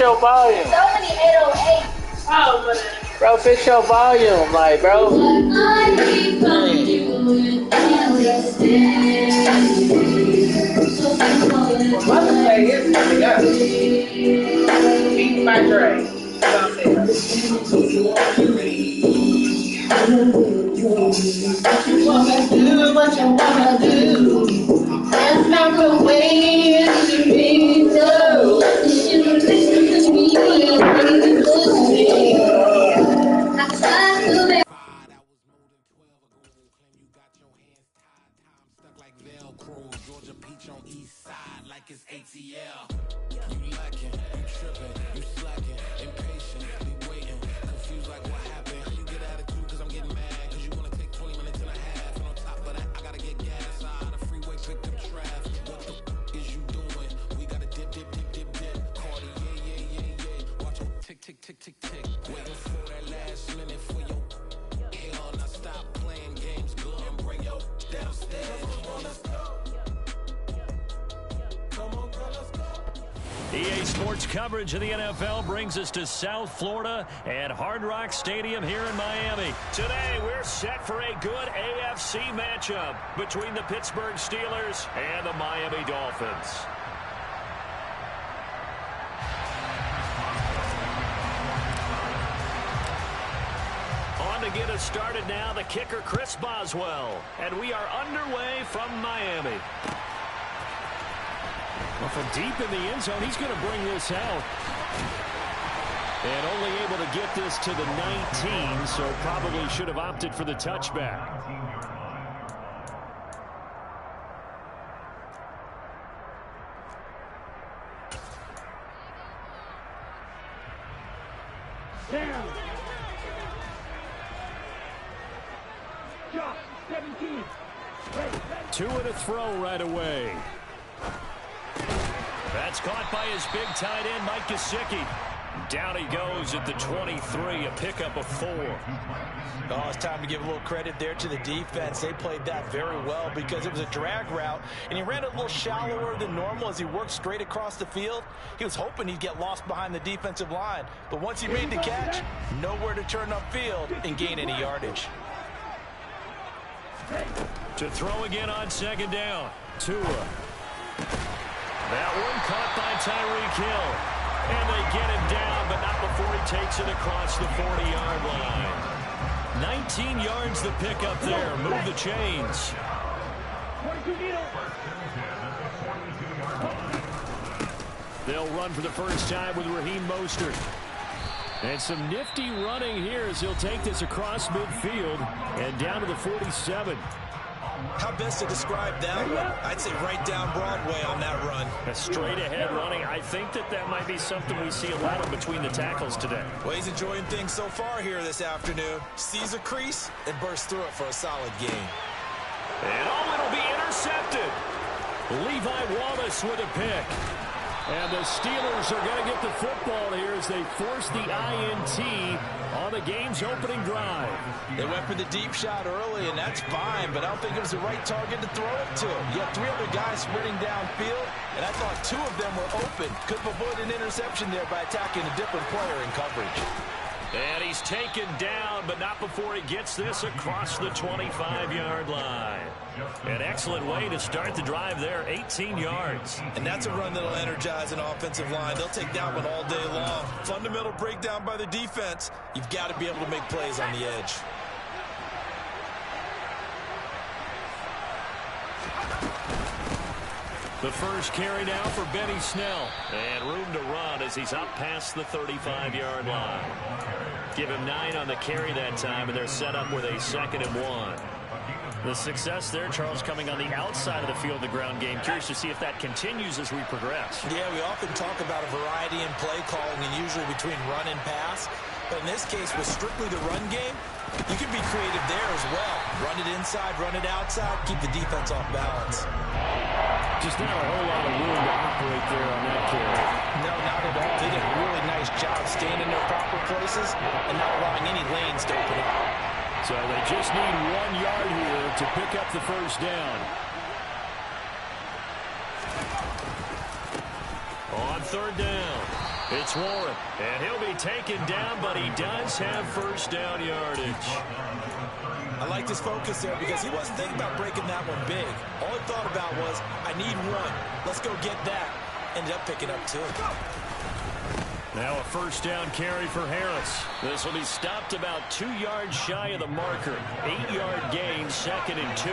your volume. So many 808. Oh, whatever. Bro, fix your volume, like, bro. Mother's Day is coming up. Beat by Dre. Do what you wanna do. That's not the way it should be. So you should listen to me. Georgia peach on east side like it's ATL. You lacking, you tripping, you slacking, impatient, be waiting, confused like what happened. You get attitude cause I'm getting mad, cause you wanna take 20 minutes and a half. And on top of that, I gotta get gas out of the freeway, pick up traffic. What the is you doing? We gotta dip, Cardi, yeah. Watch it tick, waiting for that last minute for your hell. Now stop playing games, go and bring your downstairs. EA Sports coverage of the NFL brings us to South Florida at Hard Rock Stadium here in Miami. Today, we're set for a good AFC matchup between the Pittsburgh Steelers and the Miami Dolphins. On to get us started now, the kicker, Chris Boswell. And we are underway from Miami. Well, from deep in the end zone, he's going to bring this out. And only able to get this to the 19, so probably should have opted for the touchback. Down. 17. Two and a throw right away. That's caught by his big tight end, Mike Gesicki. Down he goes at the 23, a pickup of 4. Oh, it's time to give a little credit there to the defense. They played that very well because it was a drag route, and he ran a little shallower than normal as he worked straight across the field. He was hoping he'd get lost behind the defensive line, but once he made the catch, nowhere to turn upfield and gain any yardage. To throw again on second down. Tua. That one caught by Tyreek Hill. And they get him down, but not before he takes it across the 40-yard line. 19 yards the pickup there. Move the chains. They'll run for the first time with Raheem Mostert. And some nifty running here as he'll take this across midfield and down to the 47. How best to describe that one? I'd say right down Broadway on that run. A straight-ahead running. I think that might be something we see a lot of between the tackles today. Well, he's enjoying things so far here this afternoon. Sees a crease and bursts through it for a solid gain. And it'll be intercepted. Levi Wallace with a pick. And the Steelers are going to get the football here as they force the INT on the game's opening drive. They went for the deep shot early, and that's fine, but I don't think it was the right target to throw it to. You had 3 other guys sprinting downfield, and I thought 2 of them were open. Could have avoided an interception there by attacking a different player in coverage. And he's taken down, but not before he gets this across the 25-yard line. An excellent way to start the drive there, 18 yards. And that's a run that'll energize an offensive line. They'll take that one all day long. Fundamental breakdown by the defense. You've got to be able to make plays on the edge. The first carry now for Benny Snell. And room to run as he's up past the 35-yard line. Give him 9 on the carry that time, and they're set up with a 2nd and 1. The success there, Charles, coming on the outside of the field, the ground game. Curious to see if that continues as we progress. Yeah, we often talk about a variety in play calling and usually between run and pass. But in this case, with strictly the run game, you can be creative there as well. Run it inside, run it outside, keep the defense off balance. Just not a whole lot of room to operate there on that carry. No, not at all. They did a really nice job staying in their proper places and not allowing any lanes to open up. So they just need 1 yard here to pick up the first down. On 3rd down. It's Warren, and he'll be taken down, but he does have first down yardage. I liked his focus there because he wasn't thinking about breaking that one big. All he thought about was, I need one. Let's go get that. Ended up picking up 2. Now a first down carry for Harris. This will be stopped about 2 yards shy of the marker. 8-yard gain, 2nd and 2.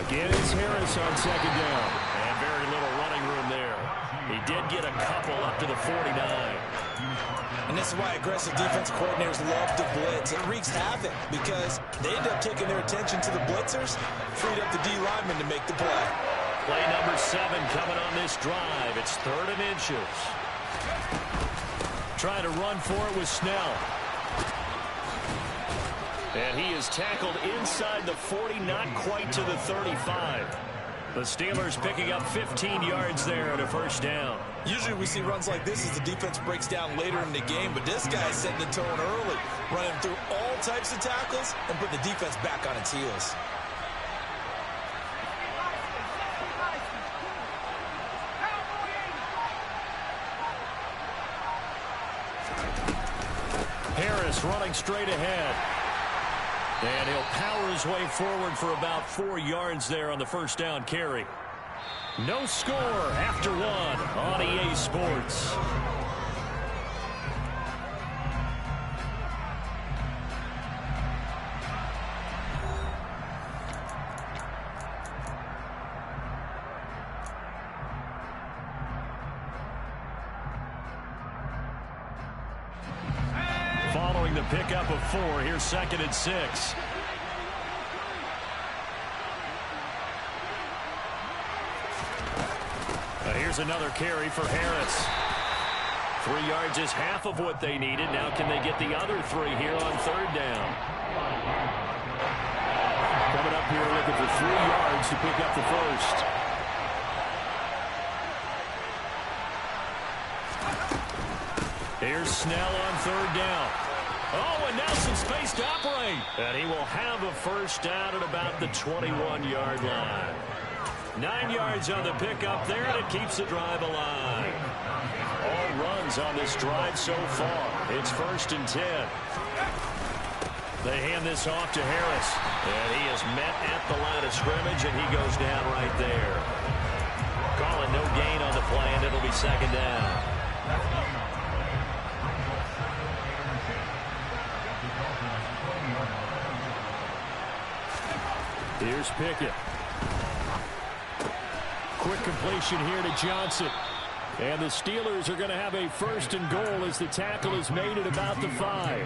Again, it's Harris on 2nd down. And very little running room there. He did get a couple up to the 49. And this is why aggressive defense coordinators love to blitz. It wreaks havoc because they end up taking their attention to the blitzers, freed up the D lineman to make the play. Play number 7 coming on this drive. It's 3rd and inches. Trying to run for it with Snell. And he is tackled inside the 40, not quite to the 35. The Steelers picking up 15 yards there at a first down. Usually we see runs like this as the defense breaks down later in the game, but this guy's setting the tone early, running through all types of tackles and put the defense back on its heels. Harris running straight ahead. And he'll power his way forward for about 4 yards there on the first down carry. No score after 1 on EA Sports. Following the pickup of 4, here's 2nd and 6. Here's another carry for Harris. 3 yards is half of what they needed. Now can they get the other 3 here on 3rd down? Coming up here looking for 3 yards to pick up the first. Here's Snell on 3rd down. Oh, and now some space to operate. And he will have a first down at about the 21-yard line. 9 yards on the pickup there, and it keeps the drive alive. All runs on this drive so far. It's 1st and 10. They hand this off to Harris. And he is met at the line of scrimmage, and he goes down right there. Calling no gain on the play, and it'll be 2nd down. Here's Pickett. Quick completion here to Johnson. And the Steelers are going to have a 1st and goal as the tackle is made at about the 5.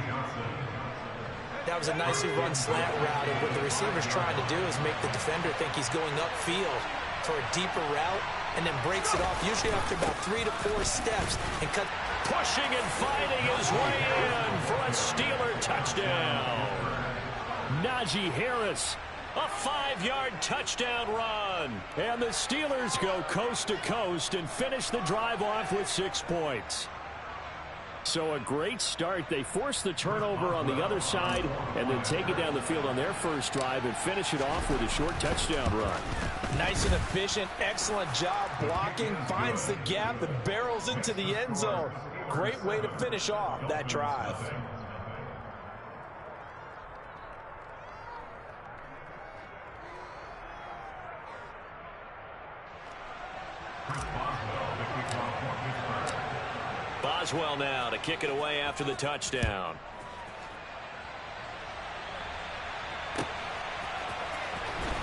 That was a nicely run slant route, and what the receiver's trying to do is make the defender think he's going upfield for a deeper route, and then breaks it off, usually after about 3 to 4 steps, and cut. Pushing and fighting his way in for a Steeler touchdown. Najee Harris. A 5-yard touchdown run. And the Steelers go coast to coast and finish the drive off with 6 points. So a great start. They force the turnover on the other side and then take it down the field on their first drive and finish it off with a short touchdown run. Nice and efficient. Excellent job blocking. Finds the gap and barrels into the end zone. Great way to finish off that drive. Boswell now to kick it away after the touchdown.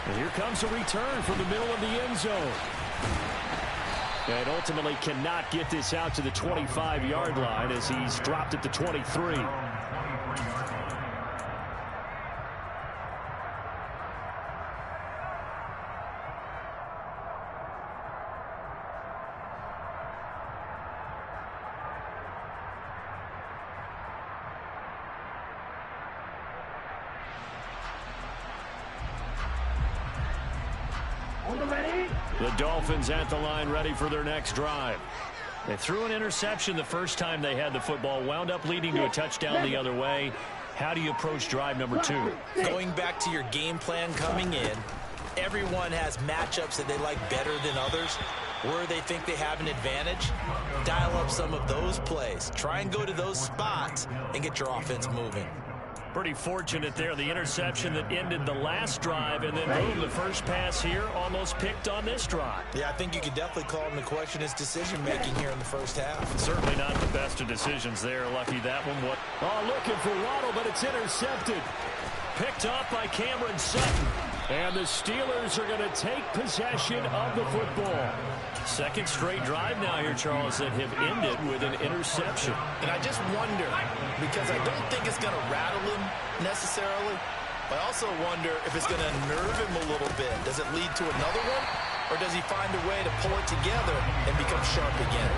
And here comes a return from the middle of the end zone. And ultimately cannot get this out to the 25-yard line as he's dropped at the 23. The Dolphins at the line ready for their next drive. They threw an interception the first time they had the football, wound up leading to a touchdown the other way. How do you approach drive number 2? Going back to your game plan coming in, Everyone has matchups that they like better than others, where they think they have an advantage. Dial up some of those plays. Try and go to those spots and get your offense moving. Pretty fortunate there, the interception that ended the last drive, and then boom, the first pass here almost picked on this drive. Yeah, I think you could definitely call him to question his decision-making here in the first half. Certainly not the best of decisions there. Lucky that one. Looking for Waddle, but it's intercepted. Picked off by Cameron Sutton. And the Steelers are going to take possession of the football. Second straight drive now here, Charles, that have ended with an interception. And I just wonder, because I don't think it's going to rattle him necessarily, but I also wonder if it's going to nerve him a little bit. Does it lead to another one, or does he find a way to pull it together and become sharp again?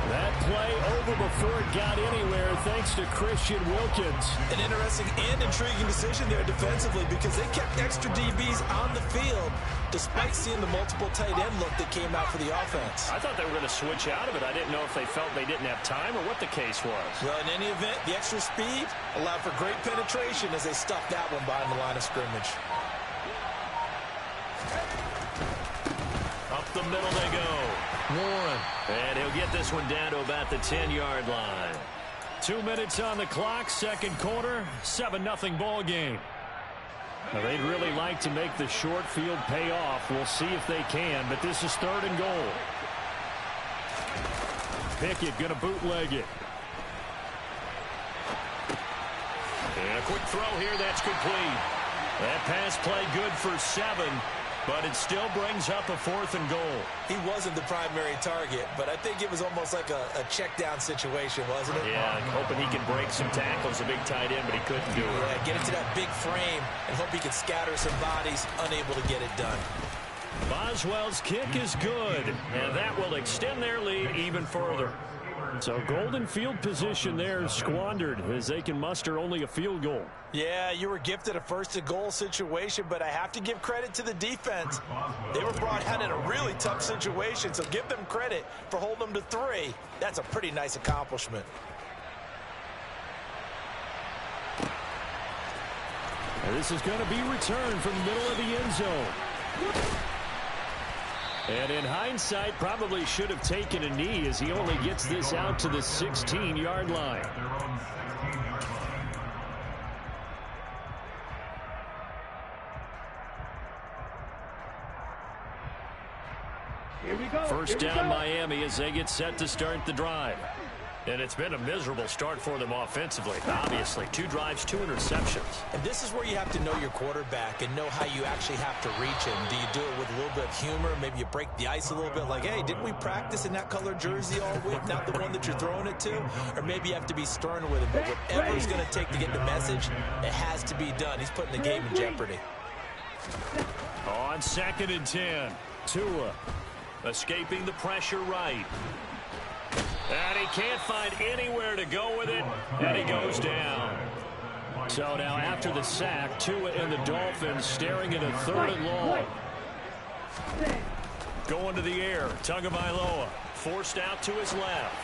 That play over before it got anywhere thanks to Christian Wilkins. An interesting and intriguing decision there defensively because they kept extra DBs on the field despite seeing the multiple tight end look that came out for the offense. I thought they were going to switch out of it. I didn't know if they felt they didn't have time or what the case was. Well, in any event, the extra speed allowed for great penetration as they stuffed that one behind the line of scrimmage. Up the middle they go. Warren. And he'll get this one down to about the 10-yard line. 2 minutes on the clock, second quarter, 7-0 ball game. Now, they'd really like to make the short field pay off. We'll see if they can, but this is 3rd and goal. Pickett going to bootleg it. And a quick throw here, that's complete. That pass play good for 7. But it still brings up a 4th and goal. He wasn't the primary target, but I think it was almost like a check-down situation, wasn't it? Yeah, hoping he can break some tackles, a big tight end, but he couldn't do it. Yeah, get into that big frame and hope he can scatter some bodies, unable to get it done. Boswell's kick is good, and that will extend their lead even further. So golden field position there squandered as they can muster only a field goal. Yeah, you were gifted a 1st and goal situation, but I have to give credit to the defense. They were brought out in a really tough situation, so give them credit for holding them to 3. That's a pretty nice accomplishment. And this is going to be returned from the middle of the end zone. And in hindsight, probably should have taken a knee as he only gets this out to the 16-yard line. First down Miami as they get set to start the drive. And it's been a miserable start for them offensively. Obviously, 2 drives, 2 interceptions. And this is where you have to know your quarterback and know how you actually have to reach him. Do you do it with a little bit of humor? Maybe you break the ice a little bit like, hey, didn't we practice in that color jersey all week? Not the one that you're throwing it to? Or maybe you have to be stern with him. But whatever it's going to take to get the message, it has to be done. He's putting the game in jeopardy. On 2nd and 10, Tua escaping the pressure right. And he can't find anywhere to go with it, and he goes down. So now after the sack, Tua and the Dolphins staring at a 3rd and long. Going to the air, Tagovailoa forced out to his left.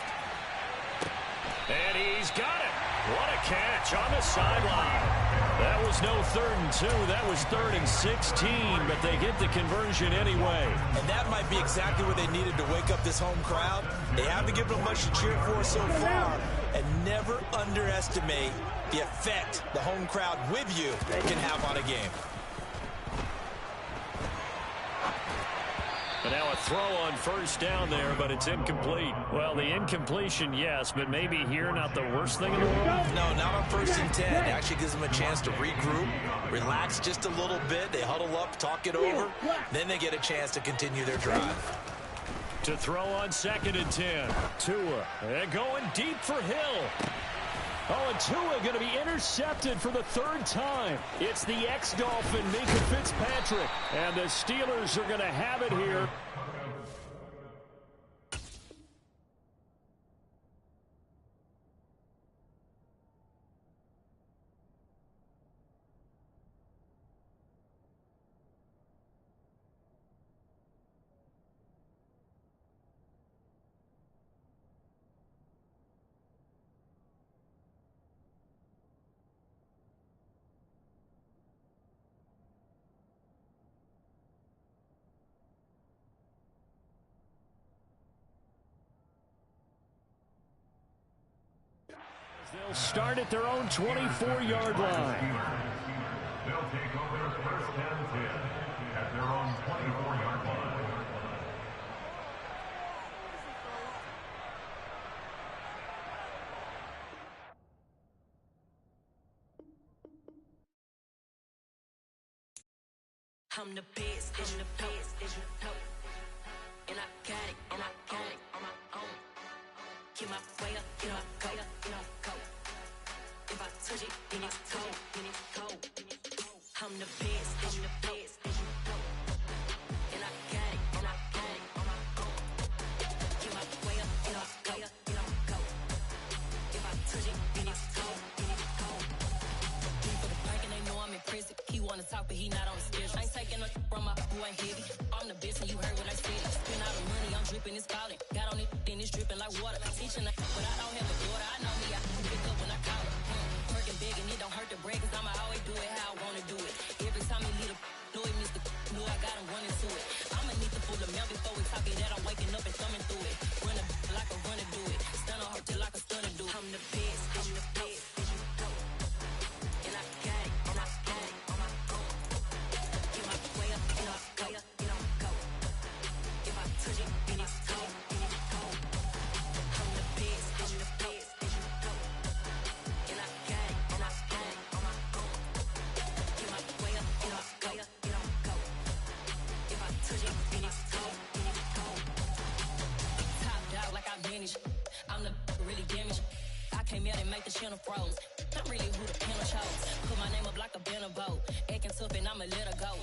And he's got it. What a catch on the sideline. That was no 3rd and 2. That was 3rd and 16, but they get the conversion anyway. And that might be exactly what they needed to wake up this home crowd. They haven't given them much to cheer for so far. And never underestimate the effect the home crowd with you can have on a game. And now a throw on 1st down there, but it's incomplete. Well, the incompletion, yes, but maybe here not the worst thing in the world? No, not on 1st and 10. It actually gives them a chance to regroup, relax just a little bit. They huddle up, talk it over. Then they get a chance to continue their drive. To throw on 2nd and 10. Tua, and going deep for Hill. Oh, and Tua going to be intercepted for the 3rd time. It's the ex-Dolphin, Minka Fitzpatrick. And the Steelers are going to have it here. They'll start at their own 24-yard line. They'll take over first and 10 at their own 24-yard line. I'm the best, and I got it, on my own. Get my way up, get my go. If I touch it, then it's cold. I'm the best, and I got it, on my own. Get my way up, get my go. If I touch it, then it's cold. For the bank and they know I'm in prison. He wanna talk, but he not on the schedule. I ain't taking no from my who ain't heavy. I'm the best, and you heard what I said. Spend all the money, I'm dripping, it's falling. Got on it, then it's dripping like water. Teaching, but I don't have a daughter. I know me, I can pick up when I call her. Working big, and it don't hurt to break, cause I'ma always do it how I wanna do it. Every time he lead a do it, Mr. Know I got him running to it. I'ma need to pull the mail before we talk it that I'm waking up and thumbing through it. Run a like a runner do it. Stun on her till like a stunner do. I'm the best, and I got it, on my own. Get my way up, get my go. If I touch it, then it's cold. I'm the best, and I got it, on my own. Get my way up, get my go. If I touch it, then it's cold. Top dog like I manage. I'm the really damaged. I came out and make the channel froze. I'm really who the panel chose. Put my name up like a banner boat. Acting tough and I'ma let her go.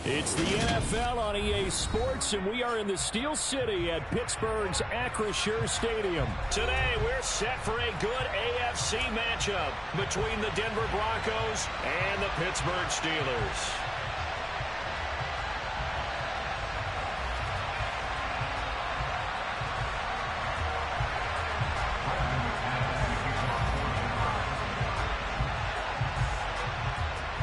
It's the NFL on EA Sports, and we are in the Steel City at Pittsburgh's Acrisure Stadium. Today, we're set for a good AFC matchup between the Denver Broncos and the Pittsburgh Steelers.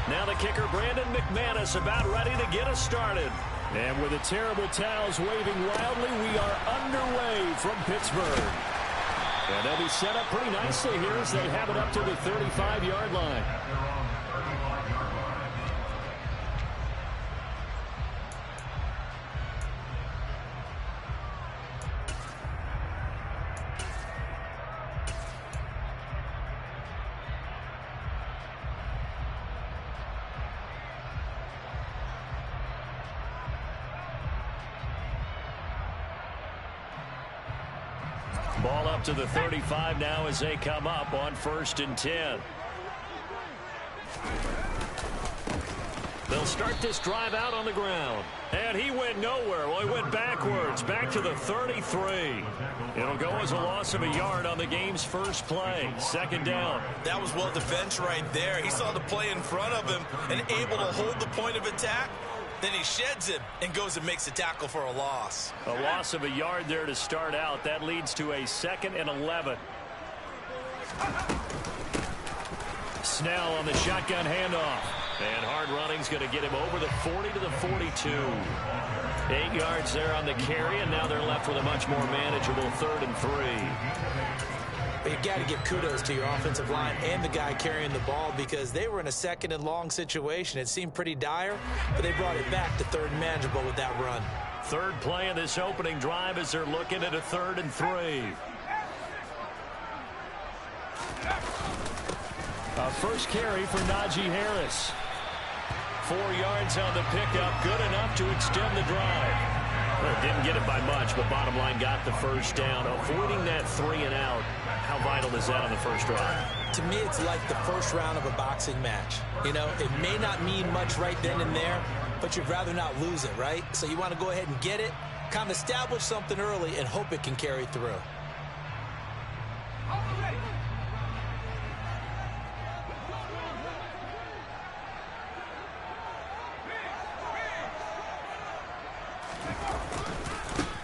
Now the kicker, Brandon McManus, about ready to get us started. And with the terrible towels waving wildly, we are underway from Pittsburgh. And they'll be set up pretty nicely here as they have it up to the 35-yard line. Ball up to the 35 now as they come up on 1st and 10. They'll start this drive out on the ground. And he went nowhere. Well, he went backwards, back to the 33. It'll go as a loss of a yard on the game's first play. 2nd down. That was well defense right there. He saw the play in front of him and able to hold the point of attack. Then he sheds him and goes and makes a tackle for a loss. A loss of a yard there to start out. That leads to a 2nd and 11. Snell on the shotgun handoff. And hard running's going to get him over the 40 to the 42. 8 yards there on the carry, and now they're left with a much more manageable 3rd and 3. But you've got to give kudos to your offensive line and the guy carrying the ball because they were in a 2nd and long situation. It seemed pretty dire, but they brought it back to 3rd and manageable with that run. 3rd play of this opening drive as they're looking at a 3rd and 3. A first carry for Najee Harris. 4 yards on the pickup, good enough to extend the drive. Well, didn't get it by much, but bottom line got the first down. Avoiding that 3 and out, how vital is that on the first drive? To me, it's like the first round of a boxing match. You know, it may not mean much right then and there, but you'd rather not lose it, right? So you want to go ahead and get it, kind of establish something early, and hope it can carry through.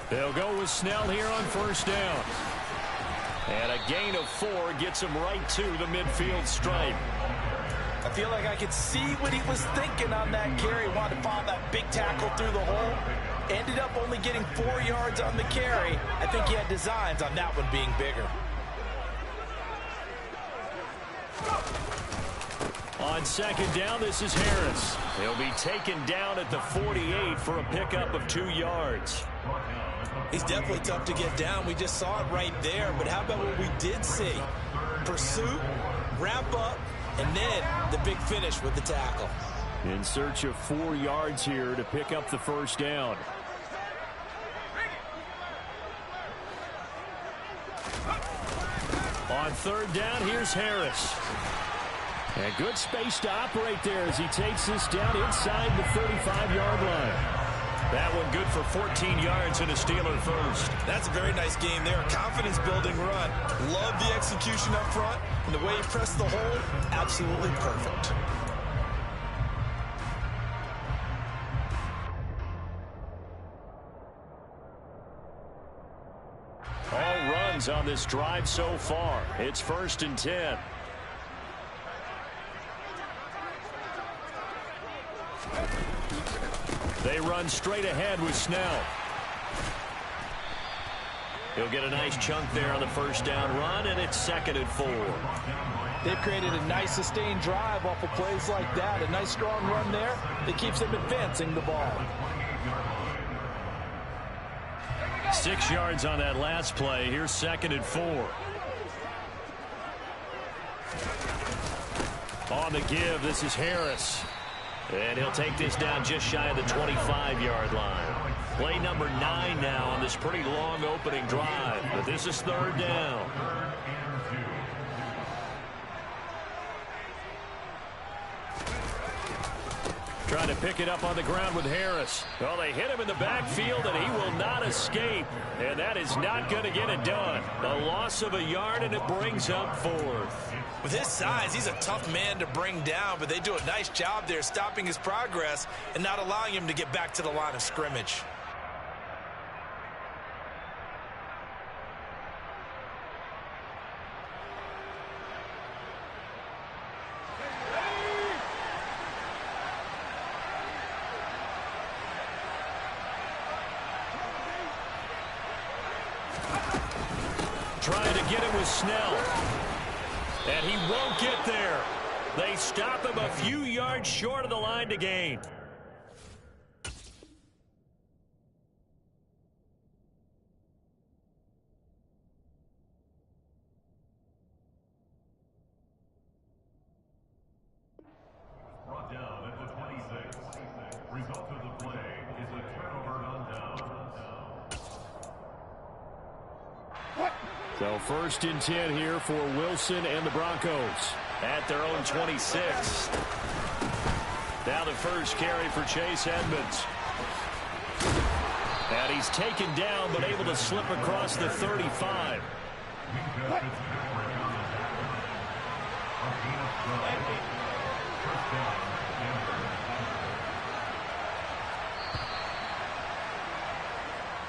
They'll go with Snell here on 1st down. And a gain of 4 gets him right to the midfield stripe. I feel like I could see what he was thinking on that carry. Wanted to follow that big tackle through the hole. Ended up only getting 4 yards on the carry. I think he had designs on that one being bigger. On second down, this is Harris. He'll be taken down at the 48 for a pickup of 2 yards. He's definitely tough to get down. We just saw it right there. But how about what we did see? Pursuit, wrap up, and then the big finish with the tackle. In search of 4 yards here to pick up the first down. On third down, here's Harris. And good space to operate there as he takes this down inside the 35-yard line. That one good for 14 yards and a Steeler first. That's a very nice game there. Confidence-building run. Love the execution up front. And the way he pressed the hole, absolutely perfect. All runs on this drive so far. It's 1st and 10. They run straight ahead with Snell. He'll get a nice chunk there on the first down run, and it's 2nd and 4. They've created a nice sustained drive off of plays like that. A nice strong run there that keeps them advancing the ball. 6 yards on that last play. Here's 2nd and 4. On the give, this is Harris. And he'll take this down just shy of the 25-yard line. Play number 9 now on this pretty long opening drive. But this is 3rd down. Trying to pick it up on the ground with Harris. Well, they hit him in the backfield, and he will not escape. And that is not going to get it done. A loss of a yard, and it brings up 4th. With his size, he's a tough man to bring down, but they do a nice job there stopping his progress and not allowing him to get back to the line of scrimmage. Trying to get it with Snell. And he won't get there. They stop him a few yards short of the line to gain. Brought down at the 26. Result of the play is a turnover on down. So 1st and 10 here for Wilson and the Broncos at their own 26. Now the first carry for Chase Edmonds. And he's taken down but able to slip across the 35.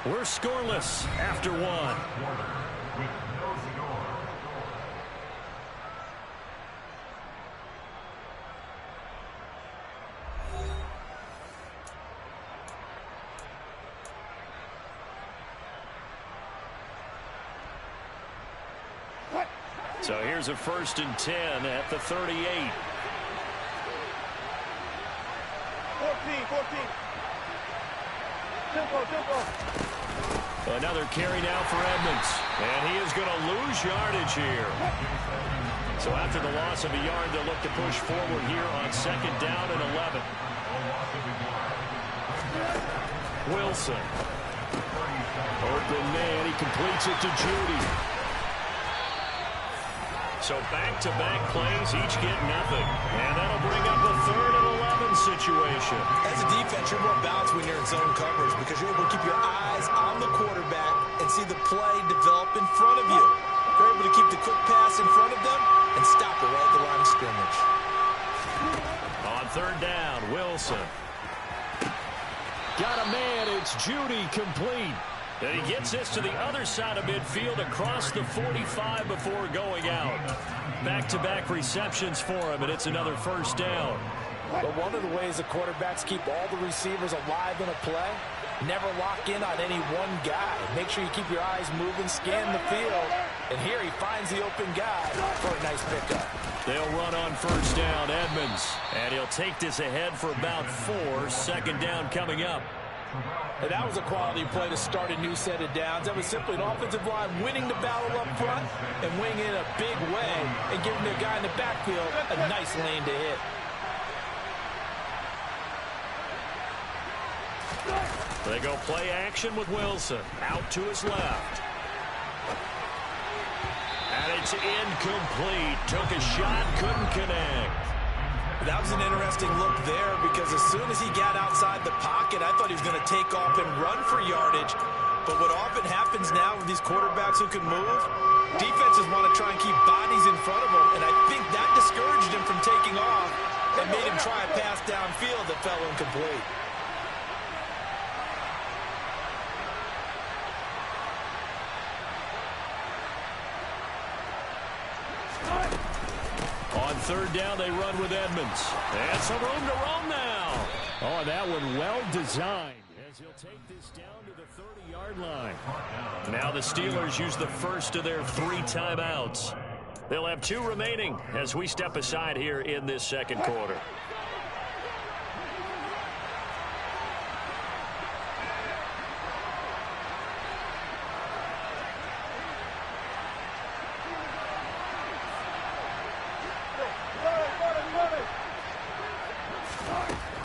We're scoreless after 1. So here's a 1st and 10 at the 38. 14. Tempo. Another carry now for Edmonds. And he is going to lose yardage here. So after the loss of a yard, they'll look to push forward here on 2nd down and 11. Wilson. Open man. He completes it to Judy. So back-to-back plays, each get nothing. And that'll bring up a 3rd and 11 situation. As a defense, you're more balanced when you're in zone coverage because you're able to keep your eyes on the quarterback and see the play develop in front of you. You're able to keep the quick pass in front of them and stop it right at the line of scrimmage. On 3rd down, Wilson. Got a man, it's Judy, complete. And he gets this to the other side of midfield across the 45 before going out. Back-to-back receptions for him, and it's another 1st down. But one of the ways the quarterbacks keep all the receivers alive in a play, never lock in on any one guy. Make sure you keep your eyes moving, scan the field, And here he finds the open guy for a nice pickup. They'll run on first down, Edmonds. And he'll take this ahead for about 4. Second down coming up. And that was a quality play to start a new set of downs. That was simply an offensive line winning the battle up front and winning in a big way and giving the guy in the backfield a nice lane to hit. They go play action with Wilson. Out to his left. And it's incomplete. Took a shot, couldn't connect. That was an interesting look there because as soon as he got outside the pocket, I thought he was going to take off and run for yardage. But what often happens now with these quarterbacks who can move, defenses want to try and keep bodies in front of them. And I think that discouraged him from taking off and made him try a pass downfield that fell incomplete. On third down, they run with Edmonds. And some room to roam now. Oh, that one well designed as he'll take this down to the 30-yard line. Now the Steelers use the first of their 3 timeouts. They'll have 2 remaining as we step aside here in this second quarter.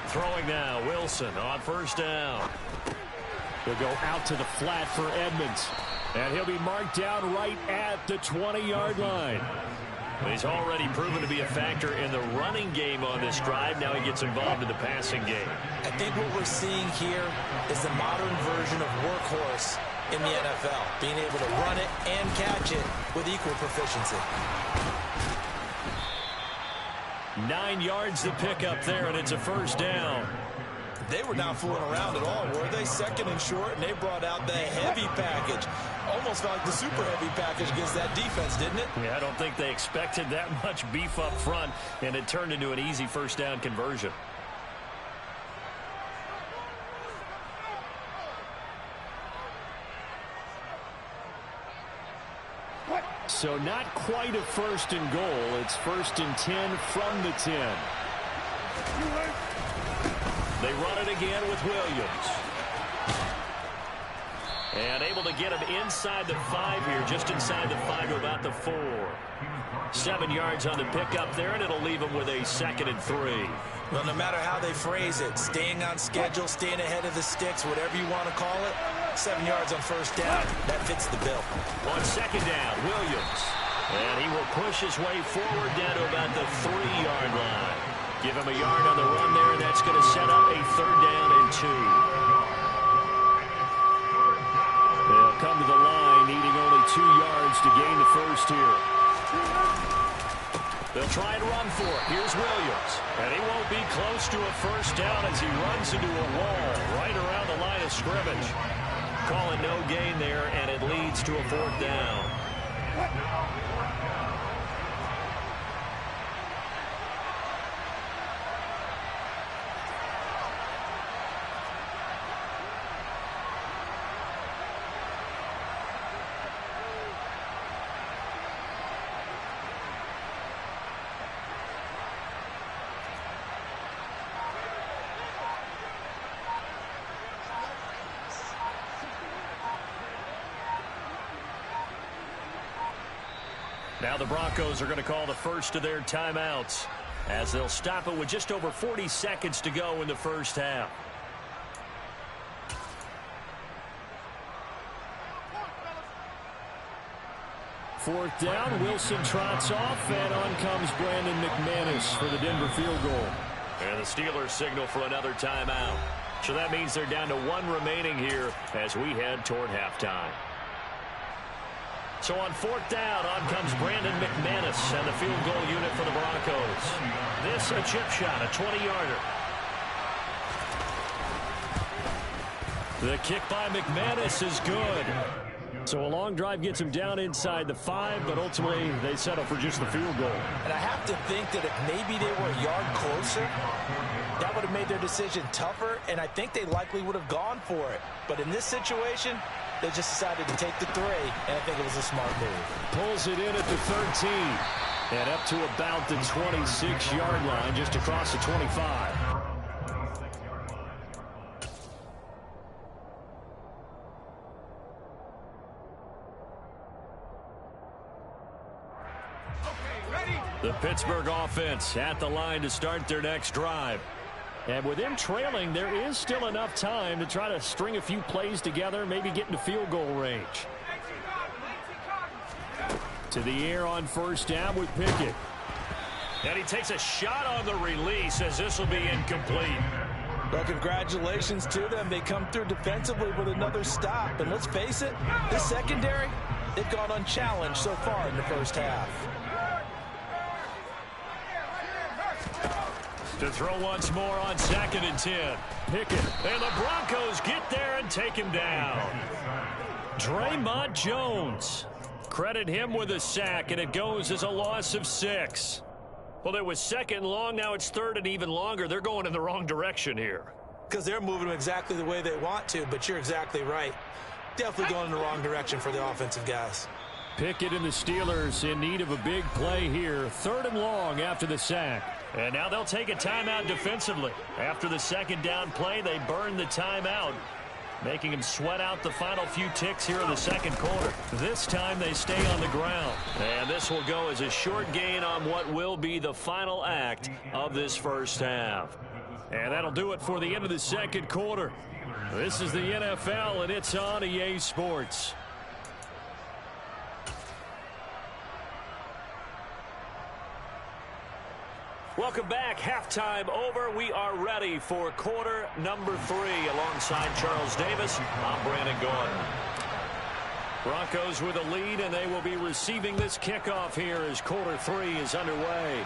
Throwing now, Wilson on first down. He'll go out to the flat for Edmonds. And he'll be marked down right at the 20-yard line. He's already proven to be a factor in the running game on this drive. Now he gets involved in the passing game. I think what we're seeing here is the modern version of workhorse in the NFL. Being able to run it and catch it with equal proficiency. 9 yards to pick up there, and it's a first down. They were not fooling around at all, were they? Second and short, and they brought out the heavy package. Almost felt like the super heavy package against that defense, didn't it? Yeah, I don't think they expected that much beef up front, and it turned into an easy first down conversion. So not quite a first and goal. It's first and 10 from the 10. They run it again with Williams. And able to get him inside the 5 here, just inside the 5 to about the 4. 7 yards on the pickup there, and it'll leave him with a second and 3. Well, no matter how they phrase it, staying on schedule, staying ahead of the sticks, whatever you want to call it, 7 yards on first down, that fits the bill. On second down, Williams. And he will push his way forward down to about the 3-yard line. Give him a yard on the run there, and that's going to set up a third down and 2. They'll come to the line, needing only 2 yards to gain the first here. They'll try and run for it. Here's Williams. And he won't be close to a first down as he runs into a wall right around the line of scrimmage. Calling no gain there, and it leads to a 4th down. Now the Broncos are going to call the first of their timeouts as they'll stop it with just over 40 seconds to go in the first half. Fourth down, Wilson trots off, and on comes Brandon McManus for the Denver field goal. And the Steelers signal for another timeout. So that means they're down to 1 remaining here as we head toward halftime. So on 4th down, on comes Brandon McManus and the field goal unit for the Broncos. This a chip shot, a 20-yarder. The kick by McManus is good. So a long drive gets him down inside the 5, but ultimately they settle for just the field goal. And I have to think that if maybe they were a yard closer, that would have made their decision tougher, and I think they likely would have gone for it. But in this situation, They just decided to take the 3, and I think it was a smart move. Pulls it in at the 13. And up to about the 26-yard line, just across the 25. The Pittsburgh offense at the line to start their next drive. And with them trailing, there is still enough time to try to string a few plays together, maybe get into field goal range. To the air on first down with Pickett. And he takes a shot on the release as this will be incomplete. Well, congratulations to them. They come through defensively with another stop. And let's face it, this secondary, they've gone unchallenged so far in the first half. To throw once more on 2nd and 10. Pickett. And the Broncos get there and take him down. Draymond Jones. Credit him with a sack, and it goes as a loss of 6. Well, it was 2nd and long. Now it's 3rd and even longer. They're going in the wrong direction here. Because they're moving exactly the way they want to, but you're exactly right. Definitely going in the wrong direction for the offensive guys. Pickett and the Steelers in need of a big play here. 3rd and long after the sack. And now they'll take a timeout defensively. After the 2nd down play, they burn the timeout, making them sweat out the final few ticks here in the 2nd quarter. This time they stay on the ground. And this will go as a short gain on what will be the final act of this first half. And that'll do it for the end of the 2nd quarter. This is the NFL, and it's on EA Sports. Welcome back. Halftime over. We are ready for quarter number 3. Alongside Charles Davis, I'm Brandon Gordon. Broncos with a lead, and they will be receiving this kickoff here as quarter 3 is underway.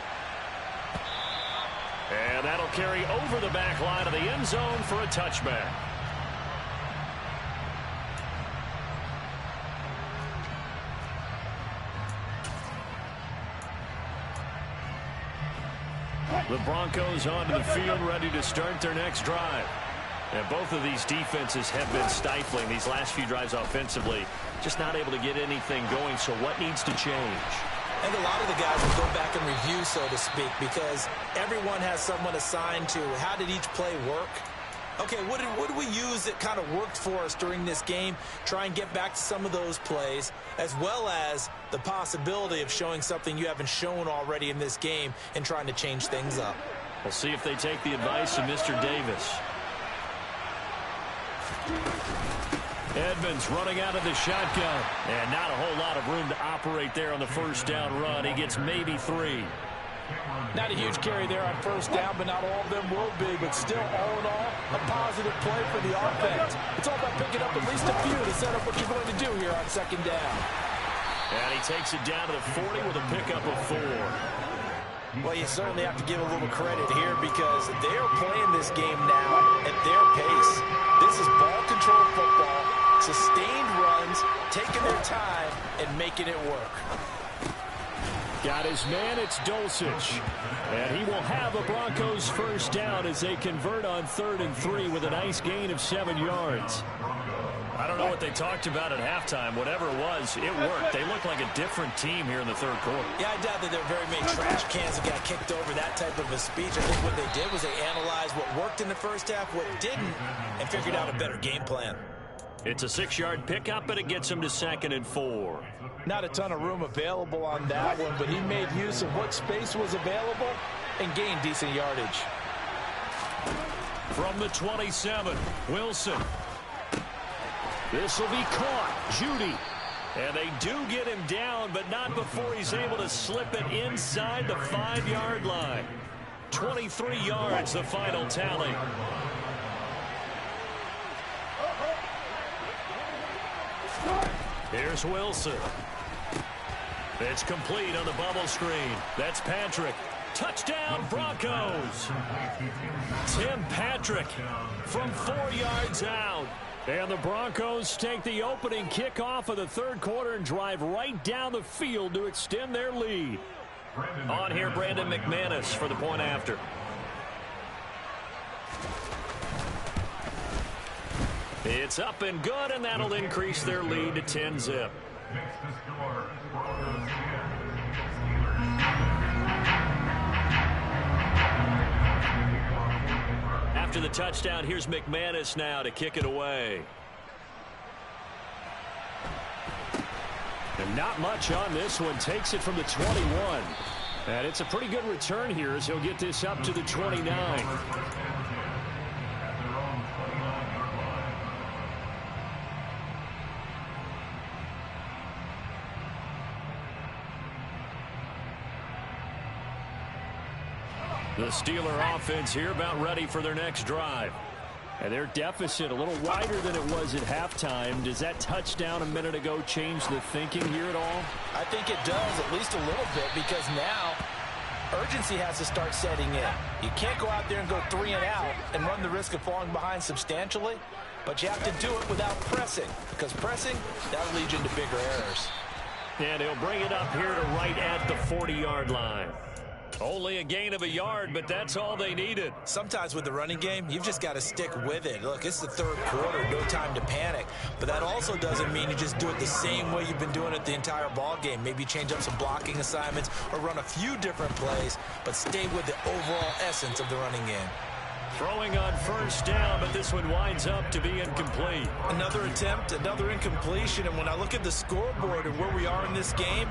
And that'll carry over the back line of the end zone for a touchback. The Broncos onto the field, ready to start their next drive. And both of these defenses have been stifling these last few drives offensively. Just not able to get anything going, so what needs to change? And a lot of the guys will go back and review, so to speak, because everyone has someone assigned to how did each play work. Okay, what did we use that kind of worked for us during this game? Try and get back to some of those plays, as well as the possibility of showing something you haven't shown already in this game and trying to change things up. We'll see if they take the advice of Mr. Davis. Edmonds running out of the shotgun. And not a whole lot of room to operate there on the first down run. He gets maybe 3. Not a huge carry there on first down, but not all of them will be. But still, all in all, a positive play for the offense. It's all about picking up at least a few to set up what you're going to do here on 2nd down. And he takes it down to the 40 with a pickup of 4. Well, you certainly have to give a little credit here because they're playing this game now at their pace. This is ball control football, sustained runs, taking their time, and making it work. Got his man, it's Dulcich. And he will have a Broncos first down as they convert on 3rd and 3 with a nice gain of 7 yards. I don't know what they talked about at halftime. Whatever it was, it worked. They look like a different team here in the 3rd quarter. Yeah, I doubt that there were very many trash cans that got kicked over that type of a speech. I think what they did was they analyzed what worked in the first half, what didn't, and figured out a better game plan. It's a 6-yard pickup, and it gets him to 2nd and 4. Not a ton of room available on that one, but he made use of what space was available and gained decent yardage. From the 27, Wilson. This will be caught. Judy. And they do get him down, but not before he's able to slip it inside the 5-yard line. 23 yards, the final tally. Here's Wilson. It's complete on the bubble screen. That's Patrick. Touchdown, Broncos. Tim Patrick from 4 yards out. And the Broncos take the opening kickoff of the 3rd quarter and drive right down the field to extend their lead. On here, Brandon McManus for the point after. It's up and good, and that'll increase their lead to 10-zip. Makes the score Broncos After the touchdown, here's McManus now to kick it away. And not much on this one. Takes it from the 21. And it's a pretty good return here as he'll get this up to the 29. The Steeler offense here about ready for their next drive. And their deficit a little wider than it was at halftime. Does that touchdown a minute ago change the thinking here at all? I think it does, at least a little bit, because now urgency has to start setting in. You can't go out there and go 3 and out and run the risk of falling behind substantially, but you have to do it without pressing, because pressing, that'll lead you into bigger errors. And he'll bring it up here to right at the 40-yard line. Only a gain of a yard, but that's all they needed. Sometimes with the running game, you've just got to stick with it. Look, it's the third quarter, no time to panic. But that also doesn't mean you just do it the same way you've been doing it the entire ball game. Maybe change up some blocking assignments or run a few different plays, but stay with the overall essence of the running game. Throwing on first down, but this one winds up to be incomplete. Another attempt, another incompletion, and when I look at the scoreboard and where we are in this game,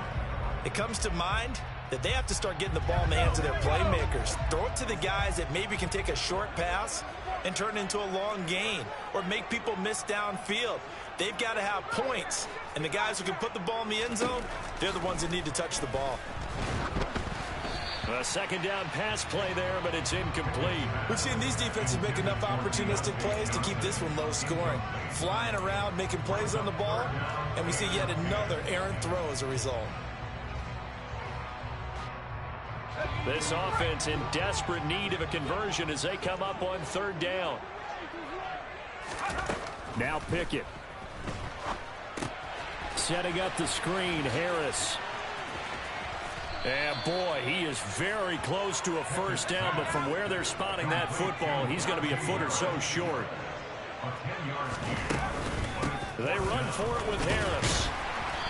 it comes to mind that they have to start getting the ball in the hands of their playmakers. Throw it to the guys that maybe can take a short pass and turn it into a long gain or make people miss downfield. They've got to have points, and the guys who can put the ball in the end zone, they're the ones that need to touch the ball. A second down pass play there, but it's incomplete. We've seen these defenses make enough opportunistic plays to keep this one low scoring. Flying around, making plays on the ball, and we see yet another errant throw as a result. This offense in desperate need of a conversion as they come up on third down. Now Pickett. Setting up the screen, Harris. And boy, he is very close to a first down, but from where they're spotting that football, he's going to be a foot or so short. They run for it with Harris.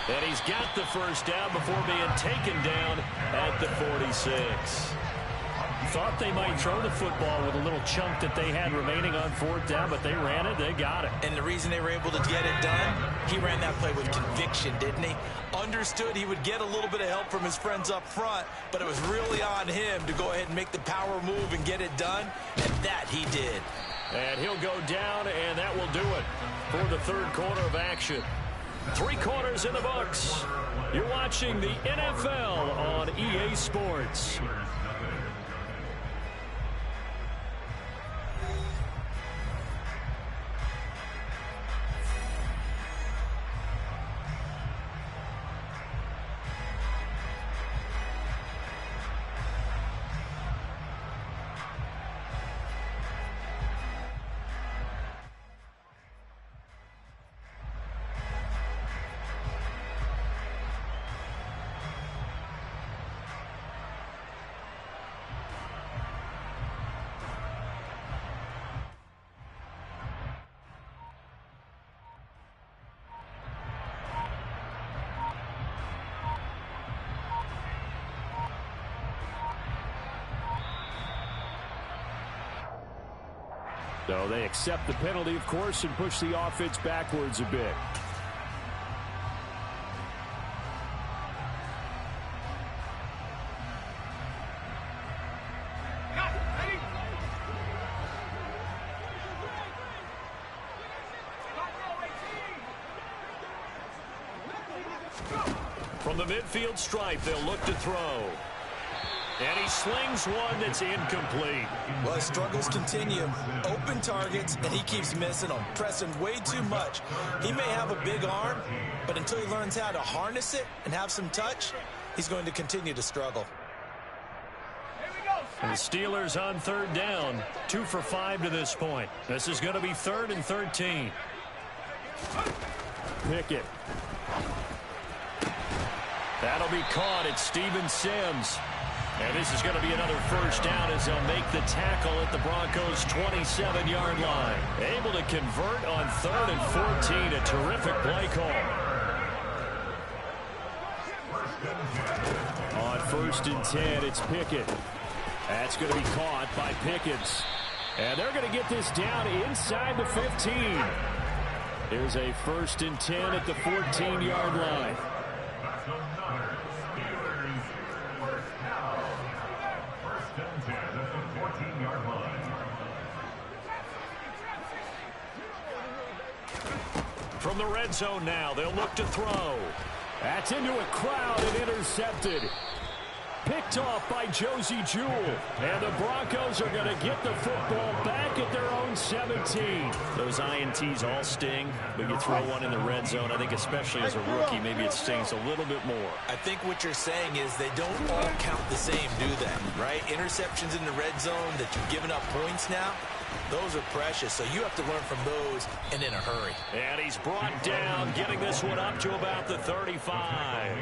And he's got the first down before being taken down at the 46. Thought they might throw the football with a little chunk that they had remaining on fourth down, but they ran it, they got it. And the reason they were able to get it done, he ran that play with conviction, didn't he? Understood he would get a little bit of help from his friends up front, but it was really on him to go ahead and make the power move and get it done, and that he did. And he'll go down, and that will do it for the third quarter of action. 3 quarters in the books. You're watching the NFL on EA Sports. So they accept the penalty, of course, and push the offense backwards a bit. From the midfield stripe, they'll look to throw. And he slings one that's incomplete. Well, his struggles continue. Open targets, and he keeps missing them, pressing way too much. He may have a big arm, but until he learns how to harness it and have some touch, he's going to continue to struggle. And the Steelers on third down, 2 for 5 to this point. This is going to be 3rd and 13. Pickett. That'll be caught at Steven Sims. And this is going to be another first down as they'll make the tackle at the Broncos' 27-yard line. Able to convert on 3rd and 14. A terrific play call. On 1st and 10, it's Pickett. That's going to be caught by Pickens. And they're going to get this down inside the 15. Here's a 1st and 10 at the 14-yard line. From the red zone now, they'll look to throw. That's into a crowd and intercepted. Picked off by Josie Jewell. And the Broncos are going to get the football back at their own 17. Those INTs all sting, but you throw one in the red zone, I think especially as a rookie, maybe it stings a little bit more. I think what you're saying is they don't all count the same, do they? Right? Interceptions in the red zone that you've given up points now, those are precious, so you have to learn from those and in a hurry. And he's brought down, getting this one up to about the 35.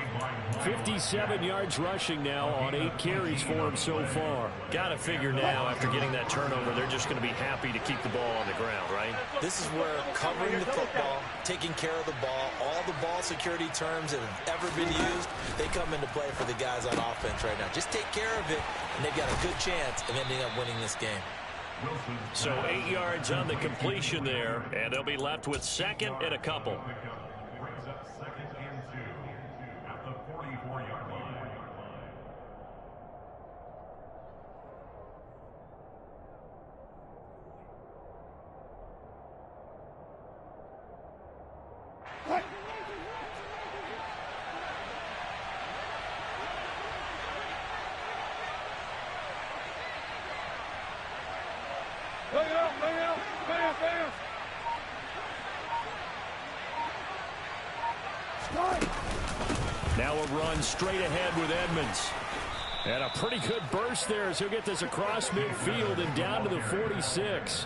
57 yards rushing now on 8 carries for him so far. Got to figure now, after getting that turnover, they're just going to be happy to keep the ball on the ground, right? This is where covering the football, taking care of the ball, all the ball security terms that have ever been used, they come into play for the guys on offense right now. Just take care of it, and they've got a good chance of ending up winning this game. So 8 yards on the completion there, and they'll be left with 2nd and a couple. Brings up 2nd and 2 at the 44-yard line. Now a run straight ahead with Edmonds. And a pretty good burst there as he'll get this across midfield and down to the 46.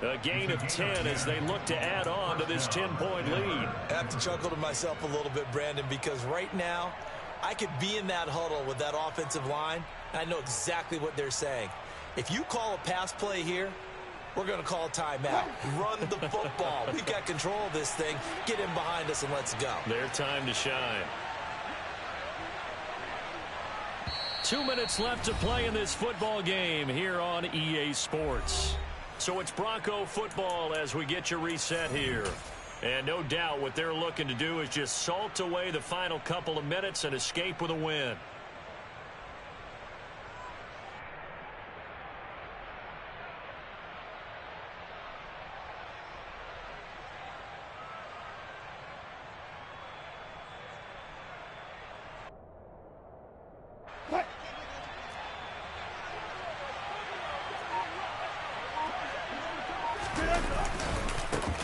A gain of 10 as they look to add on to this 10-point lead. I have to chuckle to myself a little bit, Brandon, because right now I could be in that huddle with that offensive line, and I know exactly what they're saying. If you call a pass play here, we're going to call a timeout. Run the football. We've got control of this thing. Get in behind us and let's go. Their time to shine. 2 minutes left to play in this football game here on EA Sports. So it's Bronco football as we get you reset here. And no doubt what they're looking to do is just salt away the final couple of minutes and escape with a win.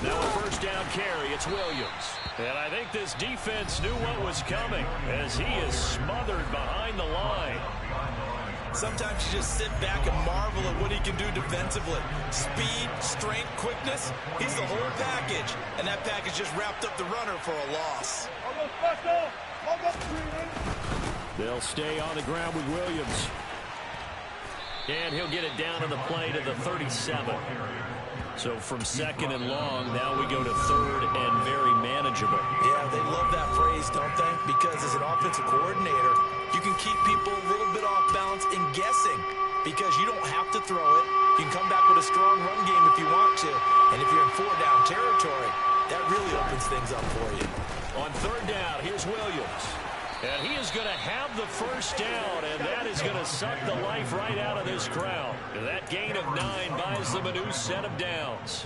Now a first down carry, it's Williams. And I think this defense knew what was coming as he is smothered behind the line. Sometimes you just sit back and marvel at what he can do defensively. Speed, strength, quickness, he's the whole package. And that package just wrapped up the runner for a loss. They'll stay on the ground with Williams. And he'll get it down on the play to the 37. So from 2nd and long, now we go to 3rd and very manageable. Yeah, they love that phrase, don't they? Because as an offensive coordinator, you can keep people a little bit off balance and guessing because you don't have to throw it. You can come back with a strong run game if you want to. And if you're in 4-down territory, that really opens things up for you. On 3rd down, here's Williams. And he is going to have the first down, and that is going to suck the life right out of this crowd. That gain of 9 buys them a new set of downs.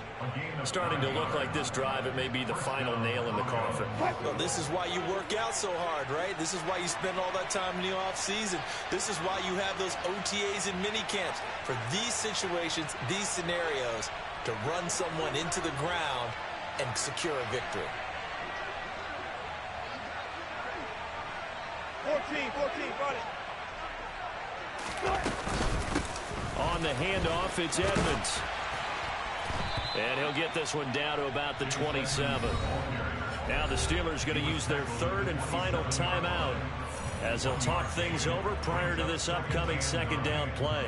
Starting to look like this drive, it may be the final nail in the coffin. Well, this is why you work out so hard, right? This is why you spend all that time in the offseason. This is why you have those OTAs and mini camps. For these situations, these scenarios, to run someone into the ground and secure a victory. 14, got it. On the handoff, it's Edmonds. And he'll get this one down to about the 27. Now the Steelers going to use their 3rd and final timeout. as he'll talk things over prior to this upcoming second down play.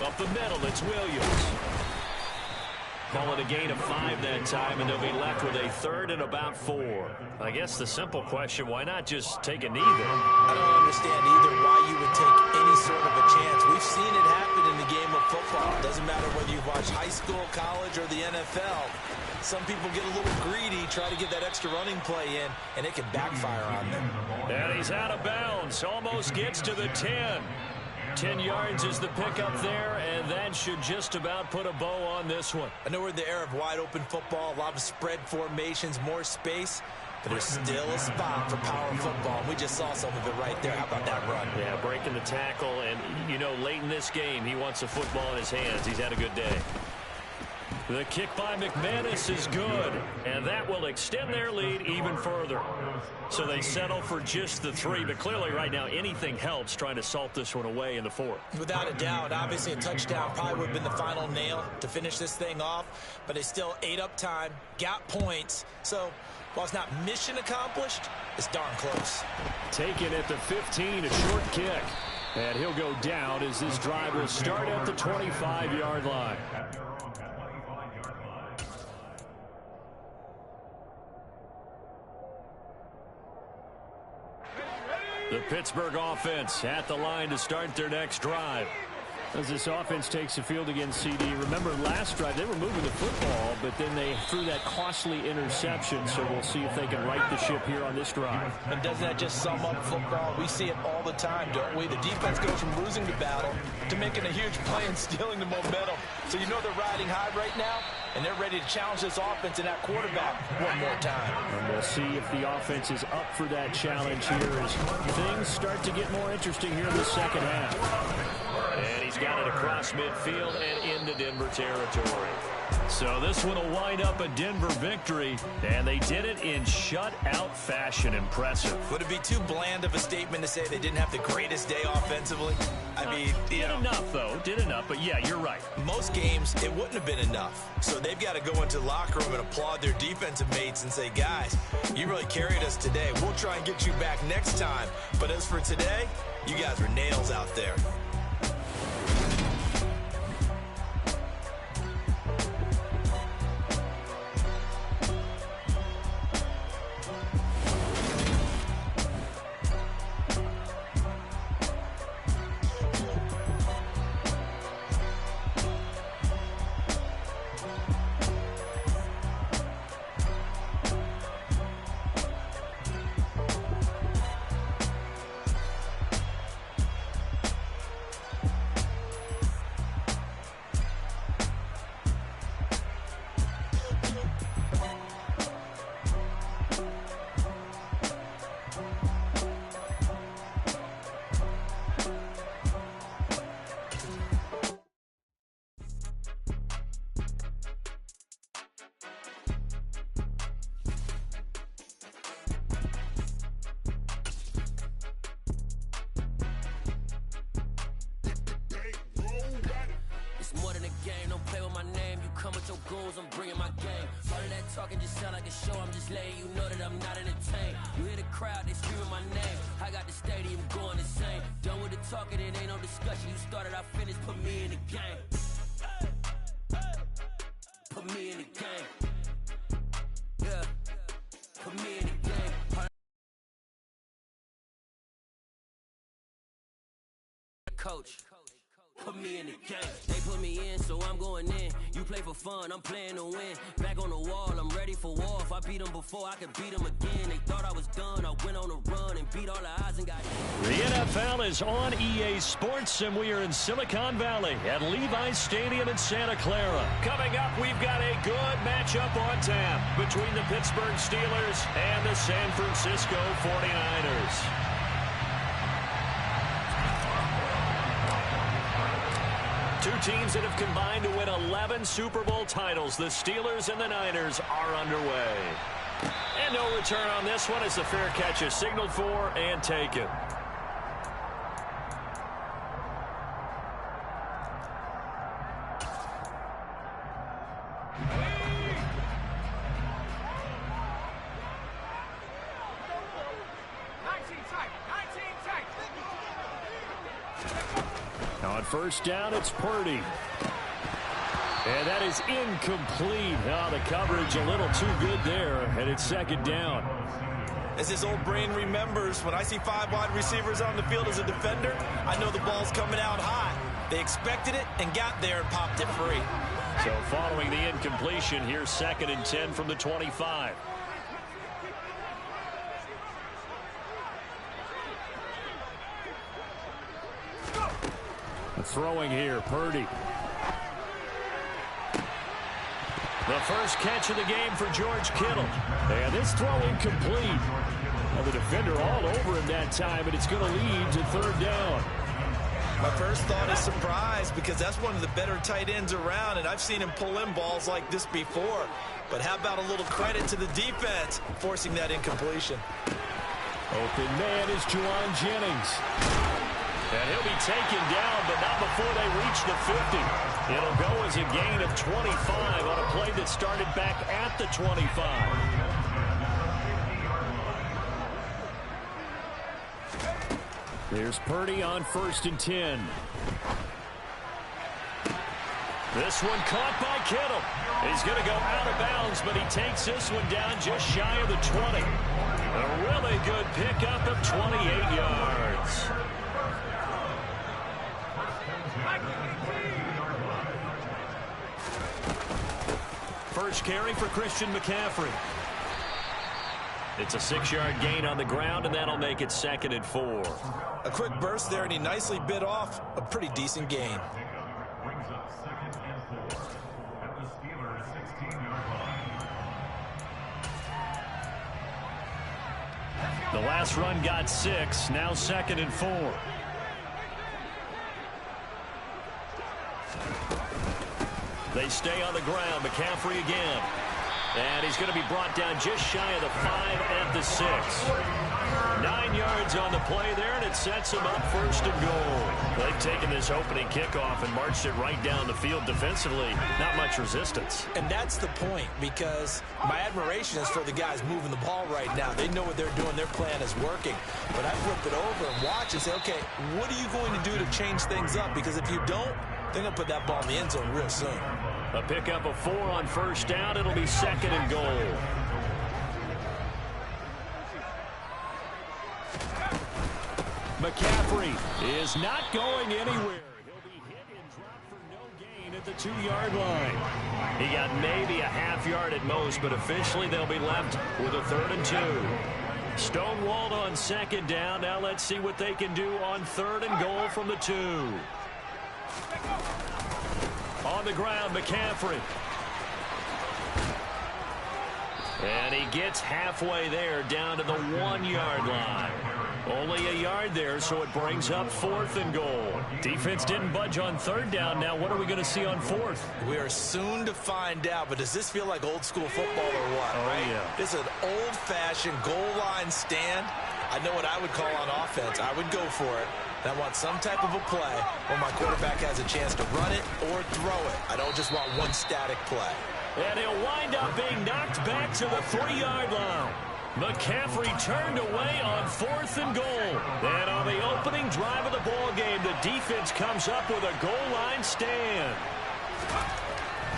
Up the middle, it's Williams. Call it a gain of 5 that time, and they'll be left with a 3rd and about 4. I guess the simple question, why not just take a knee there? I don't understand either why you would take any sort of a chance. We've seen it happen in the game of football. It doesn't matter whether you watch high school, college, or the NFL. Some people get a little greedy, try to get that extra running play in, and it can backfire on them. And he's out of bounds. Almost gets to the 10. 10 yards is the pickup there, and that should just about put a bow on this one. I know we're in the era of wide-open football, a lot of spread formations, more space, but there's still a spot for power football. We just saw some of it right there. How about that run? Yeah, breaking the tackle, and, you know, late in this game, he wants the football in his hands. He's had a good day. The kick by McManus is good, and that will extend their lead even further. So they settle for just the 3, but clearly right now anything helps trying to salt this one away in the 4th. Without a doubt, obviously a touchdown probably would have been the final nail to finish this thing off, but they still ate up time, got points. So while it's not mission accomplished, it's darn close. Taken at the 15, a short kick. And he'll go down as this drive will start at the 25-yard line. The Pittsburgh offense at the line to start their next drive. As this offense takes the field against CD, remember last drive they were moving the football, but then they threw that costly interception, so we'll see if they can right the ship here on this drive. And doesn't that just sum up football? We see it all the time, don't we? The defense goes from losing the battle to making a huge play and stealing the momentum. So you know they're riding high right now, and they're ready to challenge this offense and that quarterback one more time. And we'll see if the offense is up for that challenge here as things start to get more interesting here in the second half. And he's got it across midfield and into Denver territory. So this one will wind up a Denver victory, and they did it in shutout fashion. Impressive. Would it be too bland of a statement to say they didn't have the greatest day offensively? I mean, did enough, though. Did enough, but yeah, you're right. Most games, it wouldn't have been enough. So they've got to go into the locker room and applaud their defensive mates and say, guys, you really carried us today. We'll try and get you back next time. But as for today, you guys were nails out there. goons, I'm bringing my game. All of that talking just sound like a show, I'm just letting you know that I'm not entertained. You hear the crowd, they screaming my name. I got the stadium going insane. Done with the talking, it ain't no discussion. You started, I finished, put me in the game. Put me in the game. Yeah, put me in the game. Coach, put me in the game. They put me in, so I'm going in. You play for fun, I'm playing to win. Back on the wall, I'm ready for war. If I beat them before, I can beat them again. They thought I was done, I went on a run and beat all the odds and got... The NFL is on EA Sports, and we are in Silicon Valley at Levi's Stadium in Santa Clara. Coming up, we've got a good matchup on tap between the Pittsburgh Steelers and the San Francisco 49ers. Two teams that have combined to win 11 Super Bowl titles. The Steelers and the Niners are underway. And no return on this one as the fair catch is signaled for and taken. first down, it's Purdy. And that is incomplete. Oh, the coverage a little too good there, and it's second down. As his old brain remembers, when I see 5 wide receivers on the field as a defender, I know the ball's coming out high. They expected it and got there and popped it free. So following the incompletion, here's 2nd and 10 from the 25. Throwing here, Purdy. The first catch of the game for George Kittle. And this throw incomplete. Well, the defender all over him that time, and it's going to lead to 3rd down. My first thought is surprise, because that's one of the better tight ends around, and I've seen him pull in balls like this before. But how about a little credit to the defense forcing that incompletion? Open man is Juwan Jennings. And he'll be taken down, but not before they reach the 50. It'll go as a gain of 25 on a play that started back at the 25. There's Purdy on 1st and 10. This one caught by Kittle. He's going to go out of bounds, but he takes this one down just shy of the 20. A really good pickup of 28 yards. First carry for Christian McCaffrey. It's a 6-yard gain on the ground, and that'll make it 2nd and 4. A quick burst there, and he nicely bit off a pretty decent gain. Brings up 2nd and 4 at the Steelers' 16-yard line. The last run got 6, now 2nd and 4. They stay on the ground. McCaffrey again. And he's going to be brought down just shy of the 5 at the 6. 9 yards on the play there, and it sets him up 1st and goal. They've taken this opening kickoff and marched it right down the field defensively. Not much resistance. And that's the point, because my admiration is for the guys moving the ball right now. They know what they're doing. Their plan is working. But I flip it over and watch and say, okay, what are you going to do to change things up? Because if you don't, they're going to put that ball in the end zone real soon. A pickup of 4 on 1st down. It'll be 2nd and goal. McCaffrey is not going anywhere. He'll be hit and dropped for no gain at the 2-yard line. He got maybe a half yard at most, but officially they'll be left with a 3rd and 2. Stonewalled on 2nd down. Now let's see what they can do on 3rd and goal from the 2. On the ground, McCaffrey. And he gets halfway there, down to the 1-yard line. Only a yard there, so it brings up 4th and goal. Defense didn't budge on 3rd down. Now what are we going to see on 4th? We are soon to find out, but does this feel like old school football or what? Oh, right? Yeah. This is an old-fashioned goal line stand. I know what I would call on offense. I would go for it. And I want some type of a play where my quarterback has a chance to run it or throw it. I don't just want one static play. And he'll wind up being knocked back to the 3-yard line. McCaffrey turned away on 4th and goal. And on the opening drive of the ball game, the defense comes up with a goal line stand.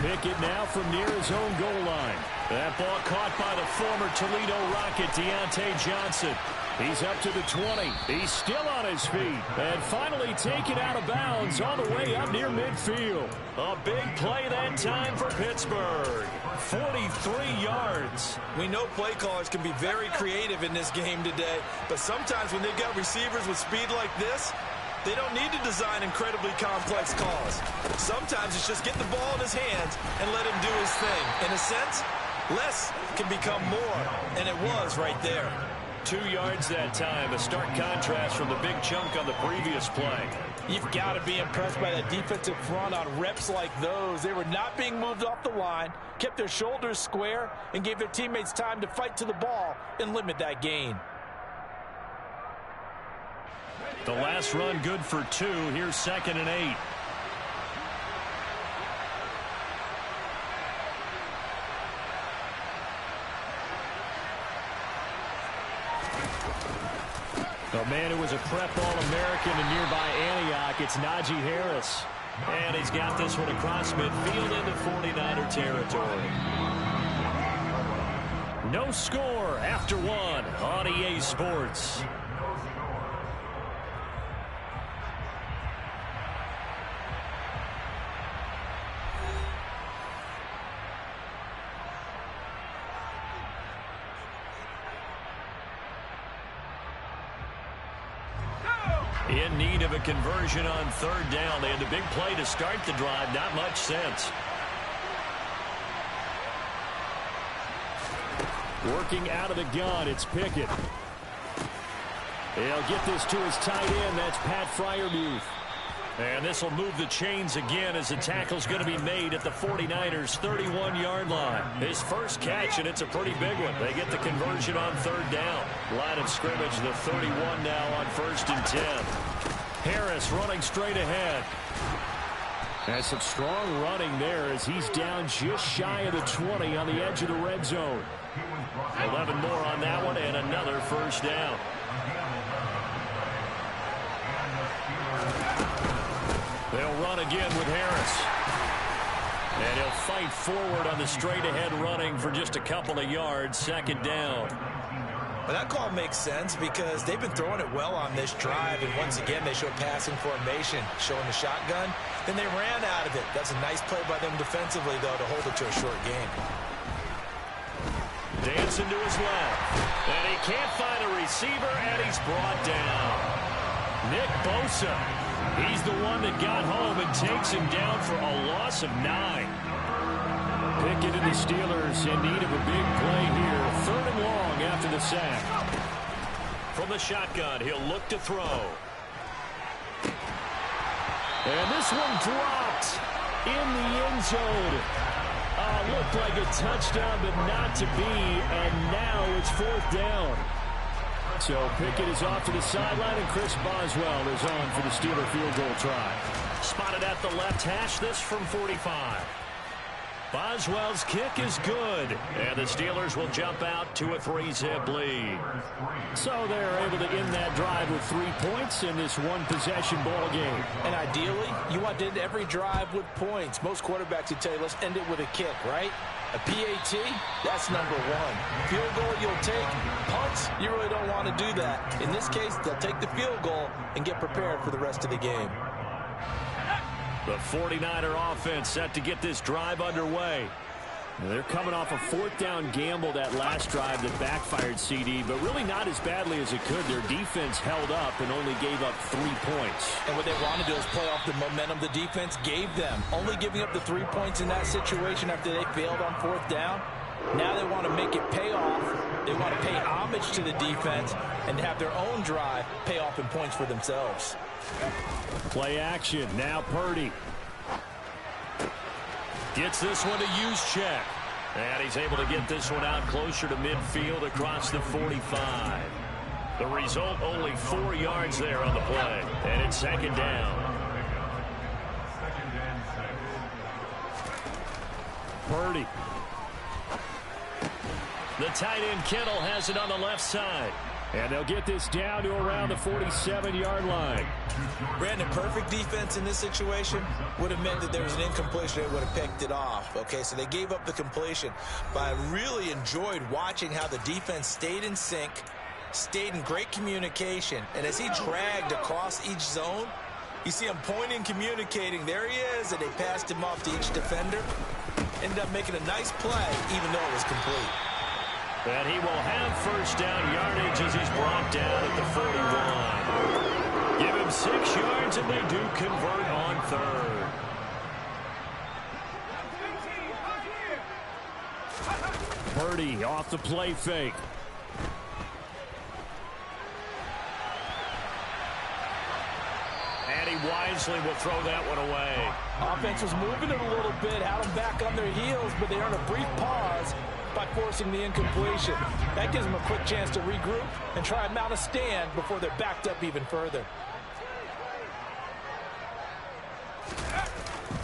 Pickett now from near his own goal line. That ball caught by the former Toledo Rocket, Deontay Johnson. He's up to the 20. He's still on his feet. And finally taken out of bounds on the way up near midfield. A big play that time for Pittsburgh. 43 yards. We know play callers can be very creative in this game today, but sometimes when they've got receivers with speed like this, they don't need to design incredibly complex calls. Sometimes it's just get the ball in his hands and let him do his thing. In a sense, less can become more, and it was right there. 2 yards that time, a stark contrast from the big chunk on the previous play. You've got to be impressed by that defensive front on reps like those. They were not being moved off the line, kept their shoulders square, and gave their teammates time to fight to the ball and limit that gain. The last run good for 2. Here's 2nd and 8. A man who was a prep All-American in nearby Antioch, it's Najee Harris. And he's got this one across midfield into 49er territory. No score after one on EA Sports. In need of a conversion on third down. They had the big play to start the drive. Not much sense. Working out of the gun, it's Pickett. He'll get this to his tight end. That's Pat Freiermuth. And this will move the chains again as the tackle's going to be made at the 49ers' 31-yard line. His first catch, and it's a pretty big one. They get the conversion on third down. Line of scrimmage, the 31 now on 1st and 10. Harris running straight ahead. Has some strong running there as he's down just shy of the 20 on the edge of the red zone. 11 more on that one, and another first down. They'll run again with Harris. And he'll fight forward on the straight-ahead running for just a couple of yards. Second down. Well, that call makes sense because they've been throwing it well on this drive, and once again they showed passing formation, showing the shotgun. Then they ran out of it. That's a nice play by them defensively, though, to hold it to a short game. Dancing to his left. And he can't find a receiver, and he's brought down. Nick Bosa. He's the one that got home and takes him down for a loss of 9. Pickett and the Steelers in need of a big play here. 3rd and long after the sack. From the shotgun, he'll look to throw. And this one dropped in the end zone. Looked like a touchdown, but not to be. And now it's 4th down. So Pickett is off to the sideline, and Chris Boswell is on for the Steeler field goal try. Spotted at the left hash, this from 45. Boswell's kick is good, and the Steelers will jump out to a 3-zip lead. So they're able to end that drive with 3 points in this one-possession ball game. And ideally, you want to end every drive with points. Most quarterbacks would tell you, let's end it with a kick, right? A PAT, that's number 1. Field goal you'll take. Punts, you really don't want to do that. In this case, they'll take the field goal and get prepared for the rest of the game. The 49er offense set to get this drive underway. They're coming off a 4th down gamble that last drive that backfired, CD, but really not as badly as it could. Their defense held up and only gave up 3 points. And what they want to do is play off the momentum the defense gave them. Only giving up the 3 points in that situation after they failed on 4th down. Now they want to make it pay off. They want to pay homage to the defense and have their own drive pay off in points for themselves. Play action. Now Purdy. Gets this one to Juszczyk. And he's able to get this one out closer to midfield across the 45. The result, only 4 yards there on the play. And it's 2nd down. Purdy. The tight end Kittle has it on the left side. And they'll get this down to around the 47-yard line. Brandon, perfect defense in this situation would have meant that there was an incompletion. They would have picked it off. Okay, so they gave up the completion. But I really enjoyed watching how the defense stayed in sync, stayed in great communication. And as he dragged across each zone, you see him pointing, communicating. There he is, and they passed him off to each defender. Ended up making a nice play, even though it was complete. And he will have first down yardage as he's brought down at the 41. Give him 6 yards, and they do convert on 3rd. Purdy off the play fake. And he wisely will throw that one away. Offense was moving it a little bit, had them back on their heels, but they earned a brief pause by forcing the incompletion. That gives them a quick chance to regroup and try and mount a stand before they're backed up even further.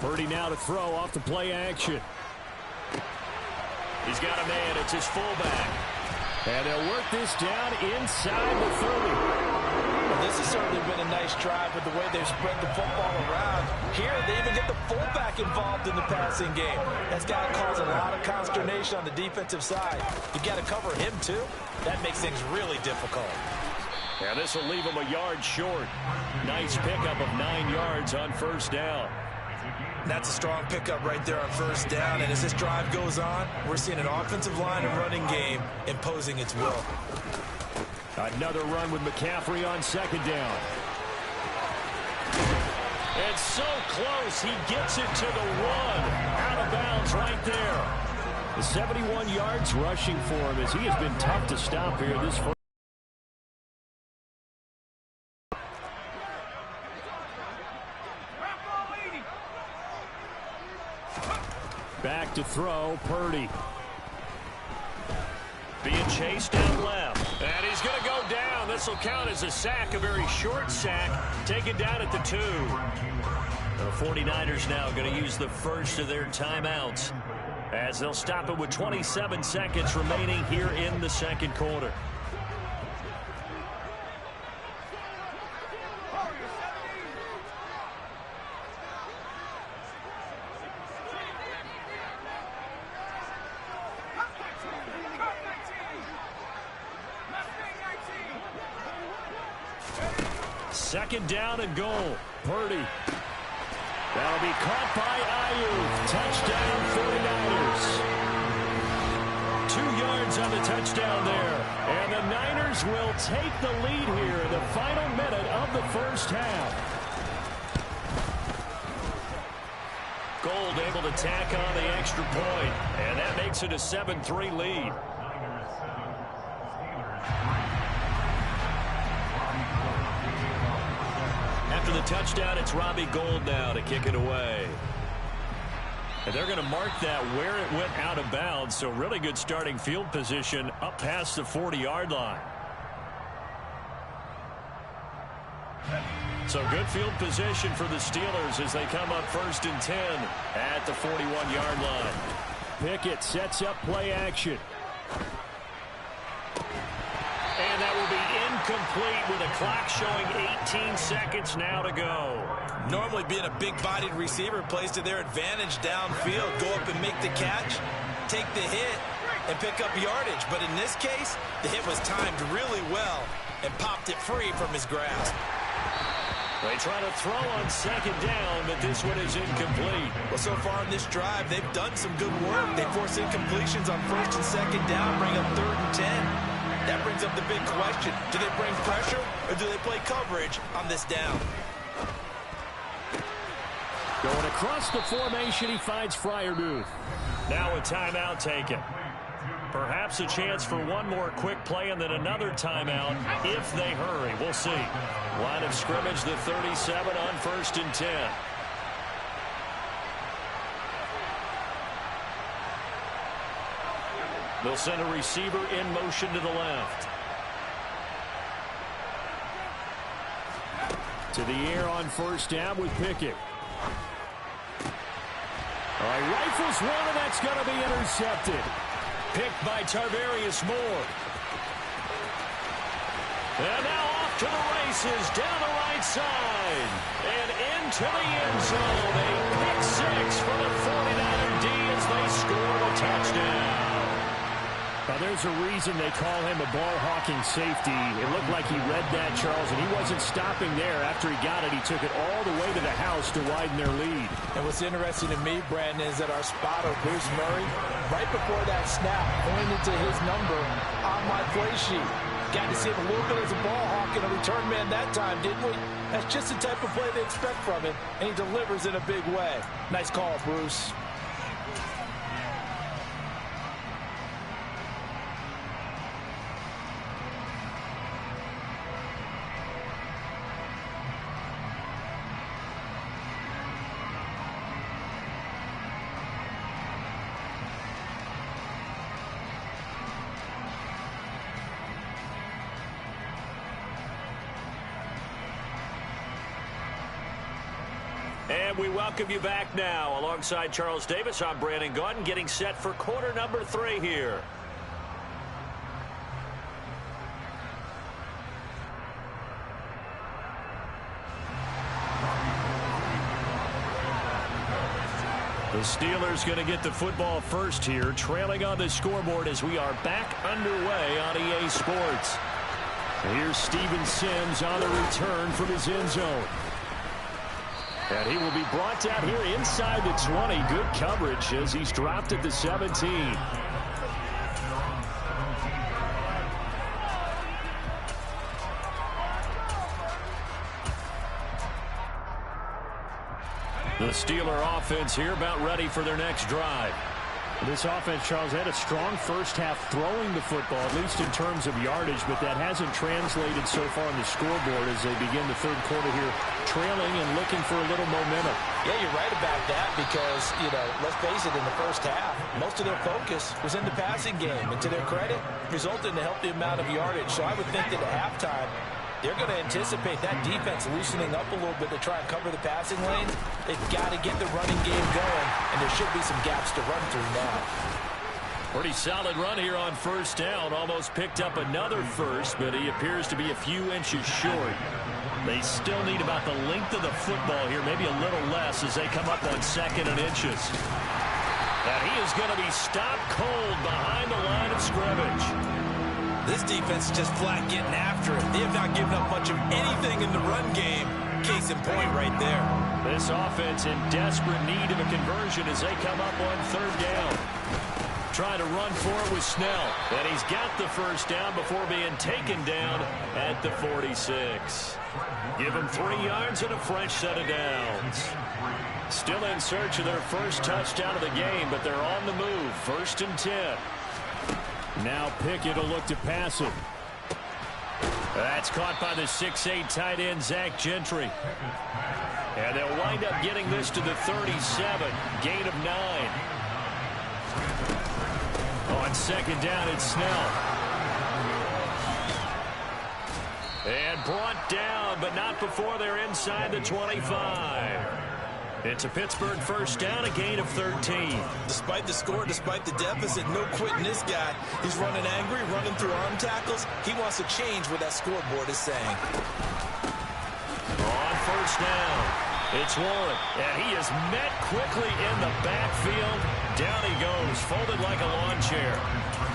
Purdy now to throw off the play action. He's got a man. It's his fullback. And they'll work this down inside the 30. Well, this has certainly been a nice drive with the way they've spread the football around. Here, they even get the fullback involved in the passing game. That's got to cause a lot of consternation on the defensive side. You've got to cover him, too. That makes things really difficult. And this will leave him a yard short. Nice pickup of 9 yards on first down. That's a strong pickup right there on first down. And as this drive goes on, we're seeing an offensive line and running game imposing its will. Another run with McCaffrey on second down. It's so close. He gets it to the 1. Out of bounds right there. The 71 yards rushing for him as he has been tough to stop here this first. Back to throw, Purdy. Being chased down left. And he's going to go down. This will count as a sack, a very short sack. Taken down at the 2. The 49ers now going to use the first of their timeouts as they'll stop it with 27 seconds remaining here in the second quarter. Second down and goal. Purdy. That'll be caught by Ayuk. Touchdown 49ers. 2 yards on the touchdown there. And the Niners will take the lead here in the final minute of the first half. Gold able to tack on the extra point. And that makes it a 7-3 lead. After the touchdown, it's Robbie Gould now to kick it away. And they're going to mark that where it went out of bounds, so really good starting field position up past the 40-yard line. So good field position for the Steelers as they come up 1st and 10 at the 41-yard line. Pickett sets up play action. And that will be incomplete with a clock showing 18 seconds now to go. Normally being a big-bodied receiver plays to their advantage downfield. Go up and make the catch, take the hit, and pick up yardage. But in this case, the hit was timed really well and popped it free from his grasp. They try to throw on second down, but this one is incomplete. Well, so far in this drive, they've done some good work. They force incompletions on 1st and 2nd down, bring up 3rd and 10. That brings up the big question. Do they bring pressure or do they play coverage on this down? Going across the formation, he finds Freiermuth. Now a timeout taken. Perhaps a chance for one more quick play and then another timeout if they hurry. We'll see. Line of scrimmage, the 37 on 1st and 10. They'll send a receiver in motion to the left. To the air on 1st down with Pickett. All right, rifles one, and that's going to be intercepted. Picked by Tarvarius Moore. And now off to the races, down the right side. And into the end zone. A pick 6 for the 49er D as they score the touchdown. Now, there's a reason they call him a ball-hawking safety. It looked like he read that, Charles, and he wasn't stopping there. After he got it, he took it all the way to the house to widen their lead. And what's interesting to me, Brandon, is that our spotter, Bruce Murray, right before that snap, pointed to his number on my play sheet. Got to see him a little bit as a ball hawk and a return man that time, didn't we? That's just the type of play they expect from him, and he delivers in a big way. Nice call, Bruce. And we welcome you back now. Alongside Charles Davis, I'm Brandon Gaudin, getting set for quarter number 3 here. The Steelers going to get the football first here, trailing on the scoreboard as we are back underway on EA Sports. Here's Steven Sims on the return from his end zone. And he will be brought down here inside the 20. Good coverage as he's dropped at the 17. The Steeler offense here about ready for their next drive. This offense, Charles, had a strong first half throwing the football, at least in terms of yardage, but that hasn't translated so far on the scoreboard as they begin the third quarter here, trailing and looking for a little momentum. Yeah, you're right about that because, let's face it, in the first half, most of their focus was in the passing game. And to their credit, resulted in a healthy amount of yardage. So I would think that at halftime, they're going to anticipate that defense loosening up a little bit to try and cover the passing lanes. They've got to get the running game going, and there should be some gaps to run through now. Pretty solid run here on first down. Almost picked up another first, but he appears to be a few inches short. They still need about the length of the football here, maybe a little less as they come up on 2nd and inches. And he is going to be stopped cold behind the line of scrimmage. This defense is just flat getting after it. They have not given up much of anything in the run game. Case in point right there. This offense in desperate need of a conversion as they come up on 3rd down. Trying to run for it with Snell. And he's got the first down before being taken down at the 46. Give him 3 yards and a fresh set of downs. Still in search of their first touchdown of the game, but they're on the move. 1st and 10. Now Pickett will look to pass it. That's caught by the 6'8" tight end, Zach Gentry. And they'll wind up getting this to the 37. Gain of 9. On 2nd down, it's Snell. And brought down, but not before they're inside the 25. It's a Pittsburgh first down, a gain of 13. Despite the score, despite the deficit, no quitting this guy. He's running angry, running through arm tackles. He wants to change what that scoreboard is saying. On first down, it's Warren. And he is met quickly in the backfield. Down he goes, folded like a lawn chair.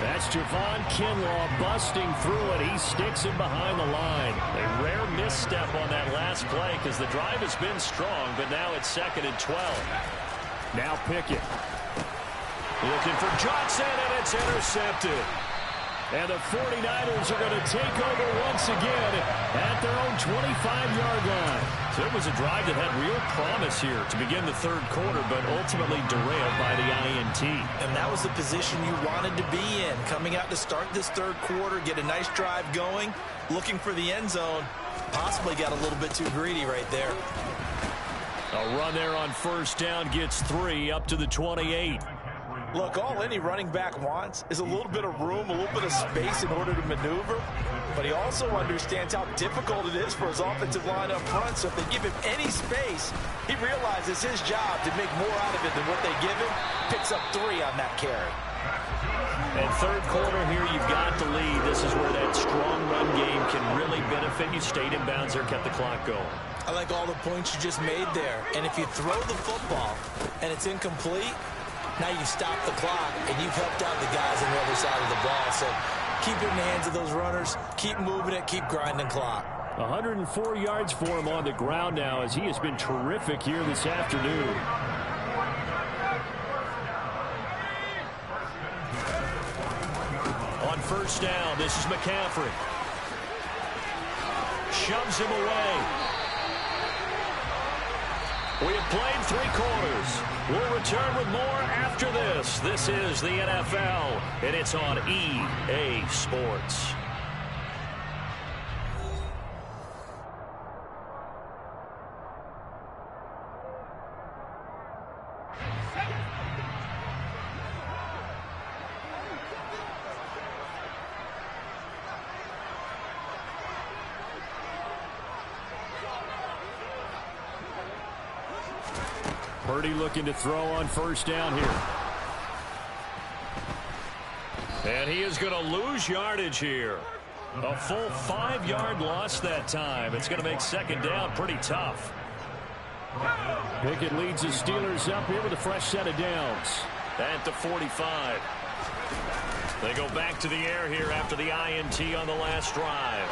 That's Javon Kinlaw busting through it. He sticks him behind the line. A rare misstep on that last play because the drive has been strong, but now it's 2nd and 12. Now Pickett. Looking for Johnson, and it's intercepted. And the 49ers are going to take over once again at their own 25-yard line. So it was a drive that had real promise here to begin the 3rd quarter, but ultimately derailed by the INT. And that was the position you wanted to be in. Coming out to start this 3rd quarter, get a nice drive going, looking for the end zone. Possibly got a little bit too greedy right there. A run there on first down gets 3 up to the 28. Look, all any running back wants is a little bit of room, a little bit of space in order to maneuver. But he also understands how difficult it is for his offensive line up front. So if they give him any space, he realizes his job to make more out of it than what they give him. Picks up 3 on that carry. And 3rd quarter here, you've got the lead. This is where that strong run game can really benefit you. Stayed in bounds there, kept the clock going. I like all the points you just made there. And if you throw the football and it's incomplete, now you stop the clock, and you've helped out the guys on the other side of the ball. So keep it in the hands of those runners. Keep moving it. Keep grinding clock. 104 yards for him on the ground now as he has been terrific here this afternoon. On first down, this is McCaffrey. Shoves him away. We have played 3 quarters. We'll return with more after this. This is the NFL, and it's on EA Sports. Purdy looking to throw on first down here. And he is going to lose yardage here. A full 5-yard loss that time. It's going to make second down pretty tough. Pickett leads the Steelers up here with a fresh set of downs. At the 45. They go back to the air here after the INT on the last drive.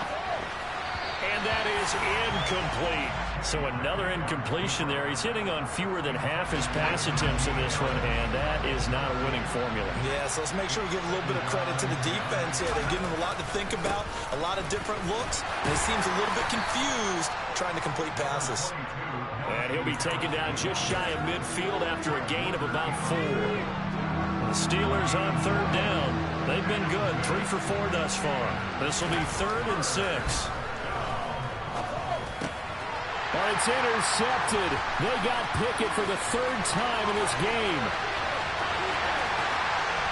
And that is incomplete. So another incompletion there. He's hitting on fewer than half his pass attempts in this one, and that is not a winning formula. Yeah, so let's make sure we give a little bit of credit to the defense here. They're giving him a lot to think about, a lot of different looks, and he seems a little bit confused trying to complete passes. And he'll be taken down just shy of midfield after a gain of about 4. The Steelers on third down. They've been good, 3 for 4 thus far. This will be 3rd and 6. Oh, it's intercepted. They got Pickett for the 3rd time in this game.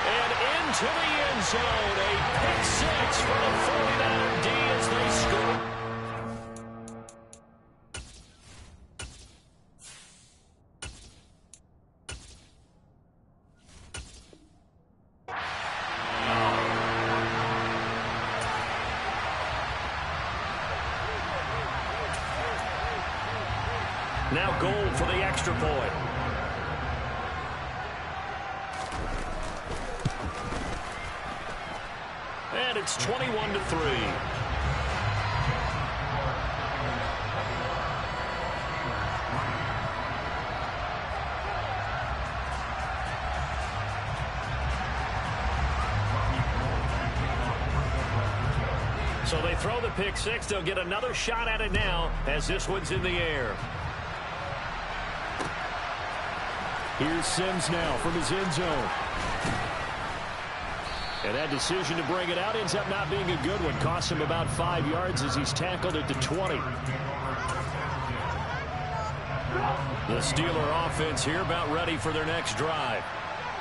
And into the end zone, a pick 6 for the 49er D as they score. Now goal for the extra point. And it's 21-3. So they throw the pick 6. They'll get another shot at it now as this one's in the air. Here's Sims now from his end zone. And that decision to bring it out ends up not being a good one. Costs him about 5 yards as he's tackled at the 20. The Steeler offense here about ready for their next drive.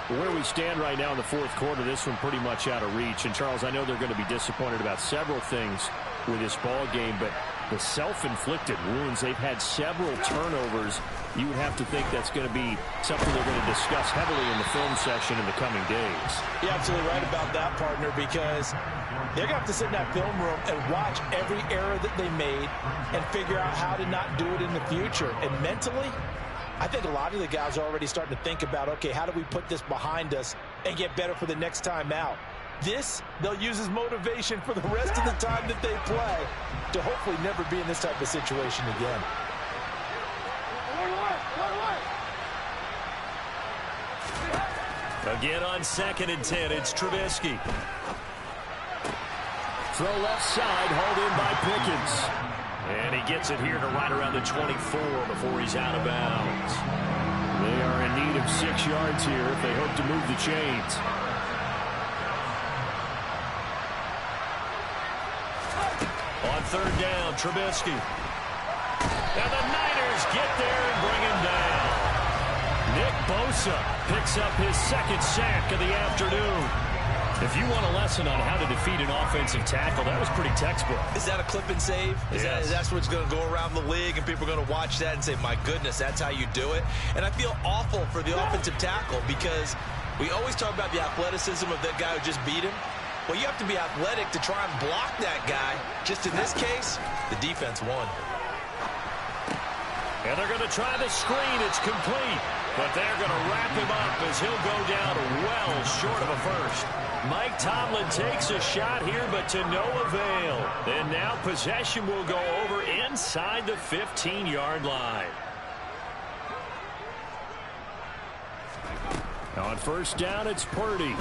Where we stand right now in the 4th quarter, this one pretty much out of reach. And, Charles, I know they're going to be disappointed about several things with this ball game, but the self-inflicted wounds, they've had several turnovers. You would have to think that's going to be something they're going to discuss heavily in the film session in the coming days. You're absolutely right about that, partner, because they're going to have to sit in that film room and watch every error that they made and figure out how to not do it in the future. And mentally, I think a lot of the guys are already starting to think about, okay, how do we put this behind us and get better for the next time out? This, they'll use as motivation for the rest of the time that they play to hopefully never be in this type of situation again. Again on 2nd and 10, it's Trubisky. Throw left side, hauled in by Pickens. And he gets it here to right around the 24 before he's out of bounds. They are in need of 6 yards here if they hope to move the chains. On 3rd down, Trubisky. And the Niners get there and bring him down. Nick Bosa picks up his 2nd sack of the afternoon. If you want a lesson on how to defeat an offensive tackle, that was pretty textbook. Is that a clip and save? Yes. That's what's going to go around the league, and people are going to watch that and say, my goodness, that's how you do it? And I feel awful for the offensive tackle because we always talk about the athleticism of that guy who just beat him. Well, you have to be athletic to try and block that guy. Just in this case, the defense won. And they're going to try the screen. It's complete. But they're going to wrap him up as he'll go down well short of a first. Mike Tomlin takes a shot here, but to no avail. And now possession will go over inside the 15-yard line. On 1st down, it's Purdy.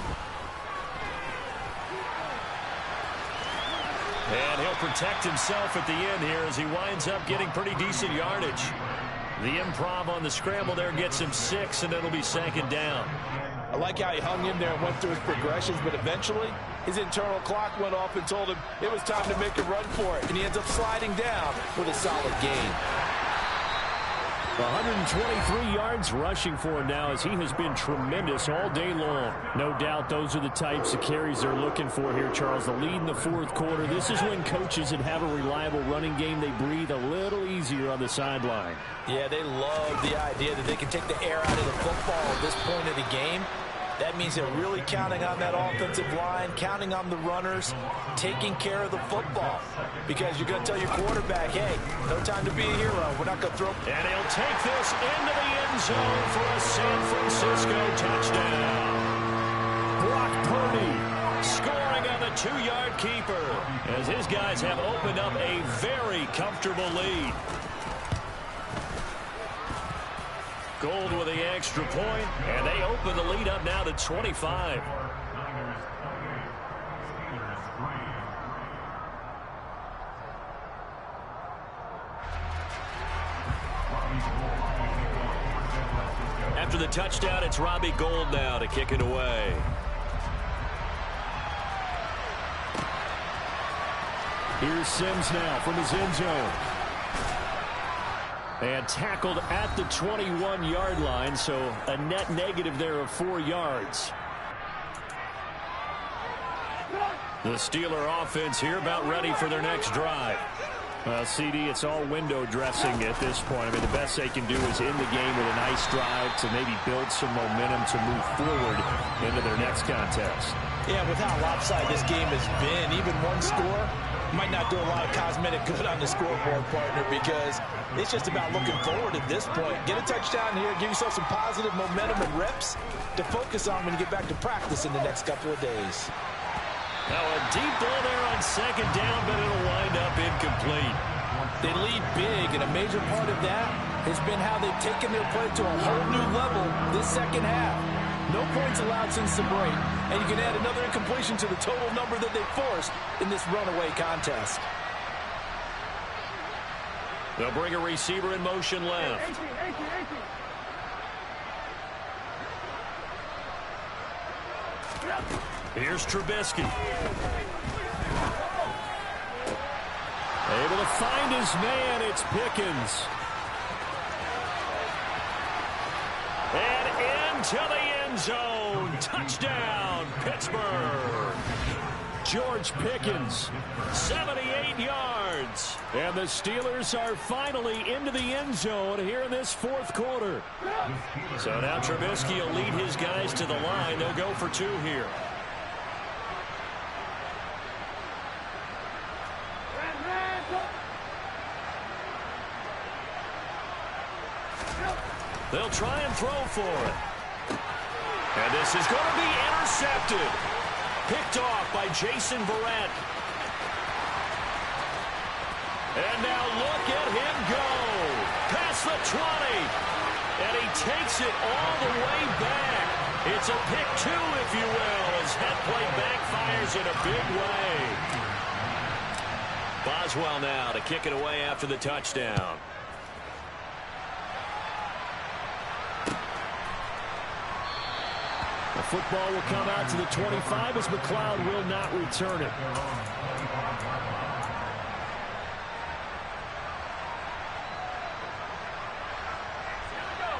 And he'll protect himself at the end here as he winds up getting pretty decent yardage. The improv on the scramble there gets him 6, and it'll be 2nd down. I like how he hung in there and went through his progressions, but eventually his internal clock went off and told him it was time to make a run for it, and he ends up sliding down with a solid gain. 123 yards rushing for him now as he has been tremendous all day long. No doubt those are the types of carries they're looking for here, Charles. The lead in the 4th quarter. This is when coaches that have a reliable running game, they breathe a little easier on the sideline. Yeah, they love the idea that they can take the air out of the football at this point of the game. That means they're really counting on that offensive line, counting on the runners, taking care of the football. Because you're going to tell your quarterback, hey, no time to be a hero. We're not going to throw. And he'll take this into the end zone for a San Francisco touchdown. Brock Purdy scoring on the 2-yard keeper as his guys have opened up a very comfortable lead. Gold with the extra point, and they open the lead up now to 25. After the touchdown, it's Robbie Gould now to kick it away. Here's Sims now from his end zone. And tackled at the 21-yard line, so a net negative there of 4 yards. The Steeler offense here about ready for their next drive. CD, it's all window dressing at this point. I mean, the best they can do is end the game with a nice drive to maybe build some momentum to move forward into their next contest. Yeah, with how lopsided this game has been, even one score might not do a lot of cosmetic good on the scoreboard, partner, because it's just about looking forward at this point. Get a touchdown here, give yourself some positive momentum and reps to focus on when you get back to practice in the next couple of days. Now a deep ball there on second down, but it'll wind up incomplete. They lead big, and a major part of that has been how they've taken their play to a whole new level this second half. No points allowed since the break, and you can add another incompletion to the total number that they forced in this runaway contest. They'll bring a receiver in motion left. Here's Trubisky. Able to find his man. It's Pickens. And into the end zone. Touchdown, Pittsburgh. George Pickens, 78 yards. And the Steelers are finally into the end zone here in this fourth quarter. So now Trubisky will lead his guys to the line. They'll go for 2 here. They'll try and throw for it. And this is going to be intercepted. Picked off by Jason Verrett. And now look at him go. Past the 20. And he takes it all the way back. It's a pick 2, if you will, as that play backfires in a big way. Boswell now to kick it away after the touchdown. The football will come out to the 25 as McLeod will not return it.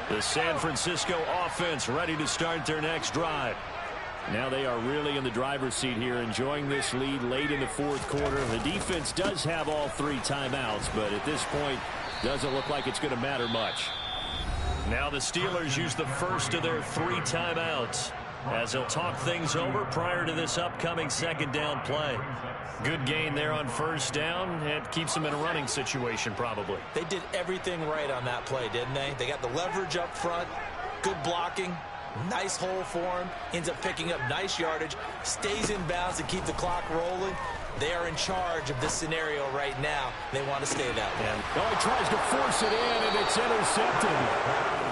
The San Francisco offense ready to start their next drive. Now they are really in the driver's seat here, enjoying this lead late in the fourth quarter. The defense does have all 3 timeouts, but at this point, doesn't look like it's going to matter much. Now the Steelers use the first of their 3 timeouts as they'll talk things over prior to this upcoming second down play. Good gain there on first down. It keeps them in a running situation probably. They did everything right on that play, didn't they? They got the leverage up front, good blocking, nice hole for him, ends up picking up nice yardage, stays in bounds to keep the clock rolling. They are in charge of this scenario right now. They want to stay that way. Oh, he tries to force it in, and it's intercepted.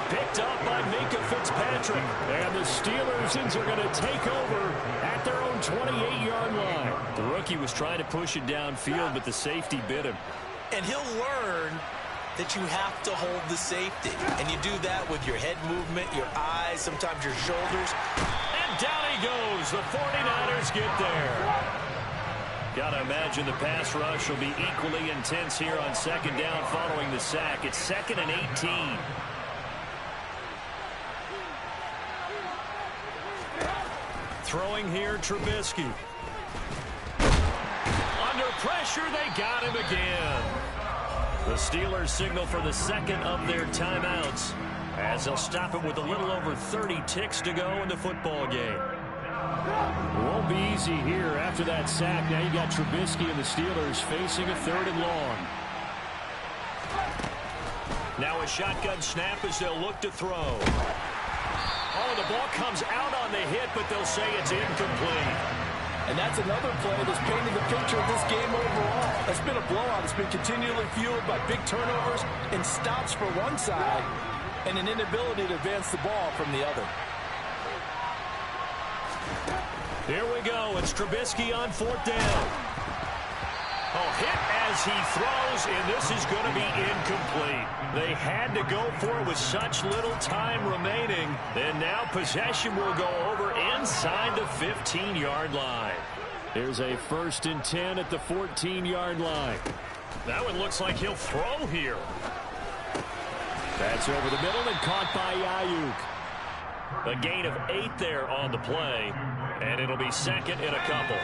Picked up by Minka Fitzpatrick. And the Steelers are going to take over at their own 28-yard line. The rookie was trying to push it downfield, but the safety bit him. And he'll learn that you have to hold the safety. And you do that with your head movement, your eyes, sometimes your shoulders. And down he goes. The 49ers get there. Got to imagine the pass rush will be equally intense here on second down following the sack. It's 2nd and 18. Throwing here, Trubisky. Under pressure, they got him again. The Steelers signal for the second of their timeouts as they'll stop it with a little over 30 ticks to go in the football game. It won't be easy here after that sack. Now you got Trubisky and the Steelers facing a 3rd and long. Now a shotgun snap as they'll look to throw. Oh, the ball comes out on the hit, but they'll say it's incomplete. And that's another play that's painting the picture of this game overall. It's been a blowout. It's been continually fueled by big turnovers and stops for one side and an inability to advance the ball from the other. Here we go. It's Trubisky on 4th down. Oh, hit as he throws, and this is going to be incomplete. They had to go for it with such little time remaining. And now possession will go over inside the 15-yard line. There's a 1st and 10 at the 14-yard line. That one looks like he'll throw here. That's over the middle and caught by Ayuk. A gain of 8 there on the play, and it'll be 2nd and a couple.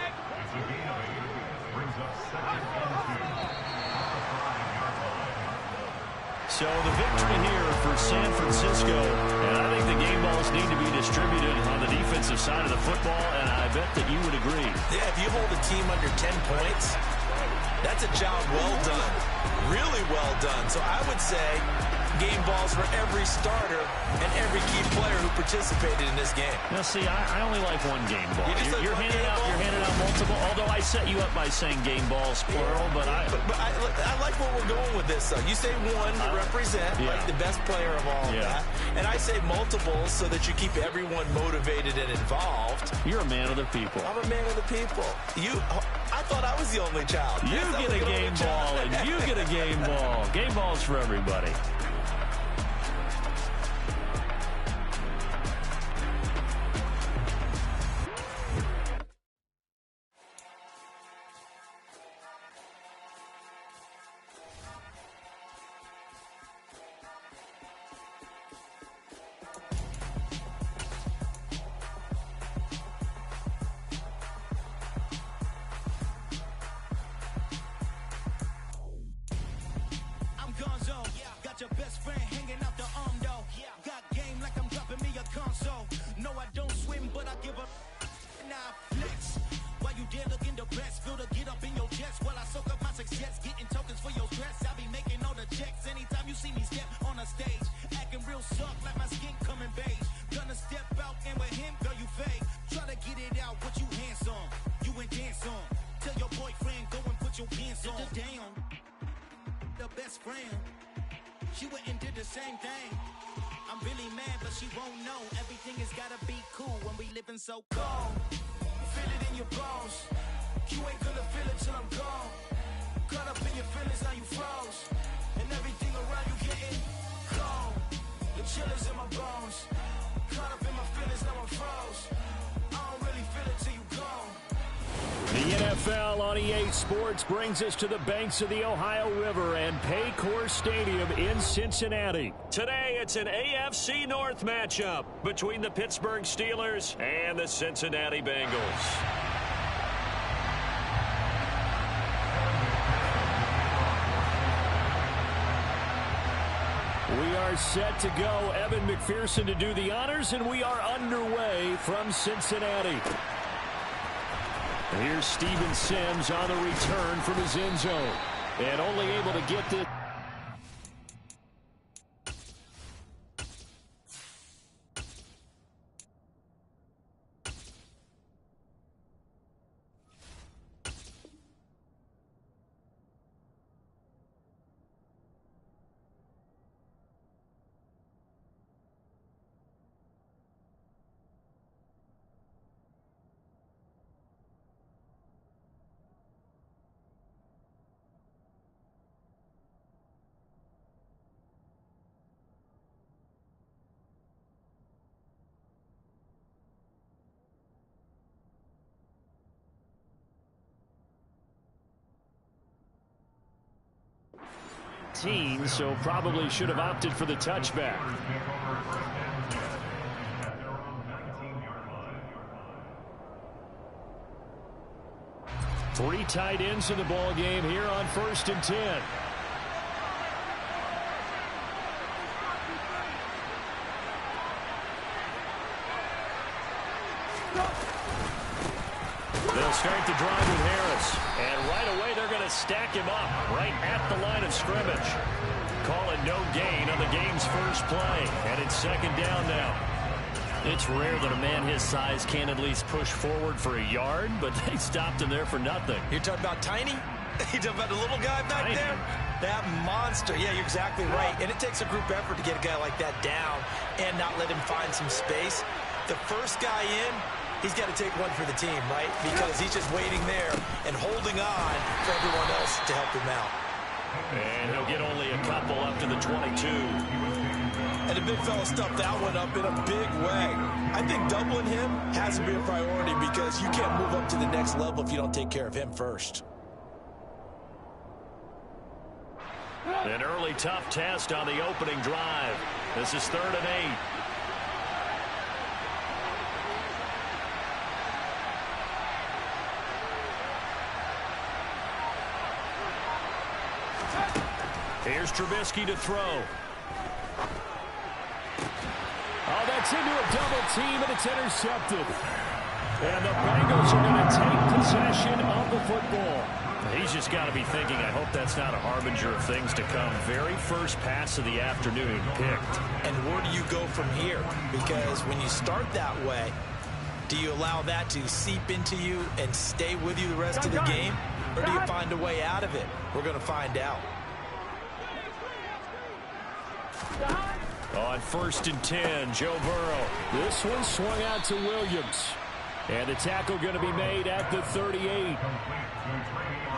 So the victory here for San Francisco, and I think the game balls need to be distributed on the defensive side of the football, and I bet that you would agree. Yeah, if you hold a team under 10 points, that's a job well done, really well done. So I would say game balls for every starter and every key player who participated in this game. Now, see, I only like one game ball. You're handing out multiple, although I set you up by saying game balls, plural, but I like where we're going with this, though. You say one to represent, like the best player of all of that, and I say multiples so that you keep everyone motivated and involved. You're a man of the people. I'm a man of the people. I thought I was the only child. You get a game ball, and you get a game ball. Game balls for everybody. Your best friend hanging out the arm though. Got game like I'm dropping me a console. No, I don't swim, but I give up. Now flex. While you there looking the best, feel to get up in your chest while I soak up my success, getting tokens for your stress. I be making all the checks anytime you see me step on a stage, acting real soft like my skin coming beige. Gonna step out and with him, girl, you fake. Try to get it out, what you handsome, you ain't dance on. Tell your boyfriend go and put your pants on. Down, the best friend. She went and did the same thing. I'm really mad, but she won't know. Everything has gotta be cool when we living so cold. Feel it in your bones. You ain't gonna feel it till I'm gone. Caught up in your feelings, now you froze. And everything around you getting cold. The chill is in my bones. Caught up in my feelings, now I'm froze. I don't really feel it till you gone. The NFL on EA Sports brings us to the banks of the Ohio River and Paycor Stadium in Cincinnati. Today, it's an AFC North matchup between the Pittsburgh Steelers and the Cincinnati Bengals. We are set to go. Evan McPherson to do the honors, and we are underway from Cincinnati. Here's Steven Sims on the return from his end zone. And only able to get this. So probably should have opted for the touchback. Three tight ends in the ball game here on 1st and 10. the drive with Harris. And right away, they're going to stack him up right at the line of scrimmage. Call it no gain on the game's first play. And it's second down now. It's rare that a man his size can at least push forward for a yard, but they stopped him there for nothing. You're talking about tiny? You're talking about the little guy back there? That monster. Yeah, you're exactly right. And it takes a group effort to get a guy like that down and not let him find some space. The first guy in, he's got to take one for the team, right? Because he's just waiting there and holding on for everyone else to help him out. And he'll get only a couple up to the 22. And the big fella stuffed that one up in a big way. I think doubling him has to be a priority because you can't move up to the next level if you don't take care of him first. An early tough test on the opening drive. This is 3rd and 8. Here's Trubisky to throw. Oh, that's into a double team, and it's intercepted. And the Bengals are going to take possession of the football. He's just got to be thinking, I hope that's not a harbinger of things to come. Very first pass of the afternoon picked. And where do you go from here? Because when you start that way, do you allow that to seep into you and stay with you the rest of the game? Or do you find a way out of it? We're going to find out. On 1st and 10, Joe Burrow. This one swung out to Williams. And the tackle going to be made at the 38.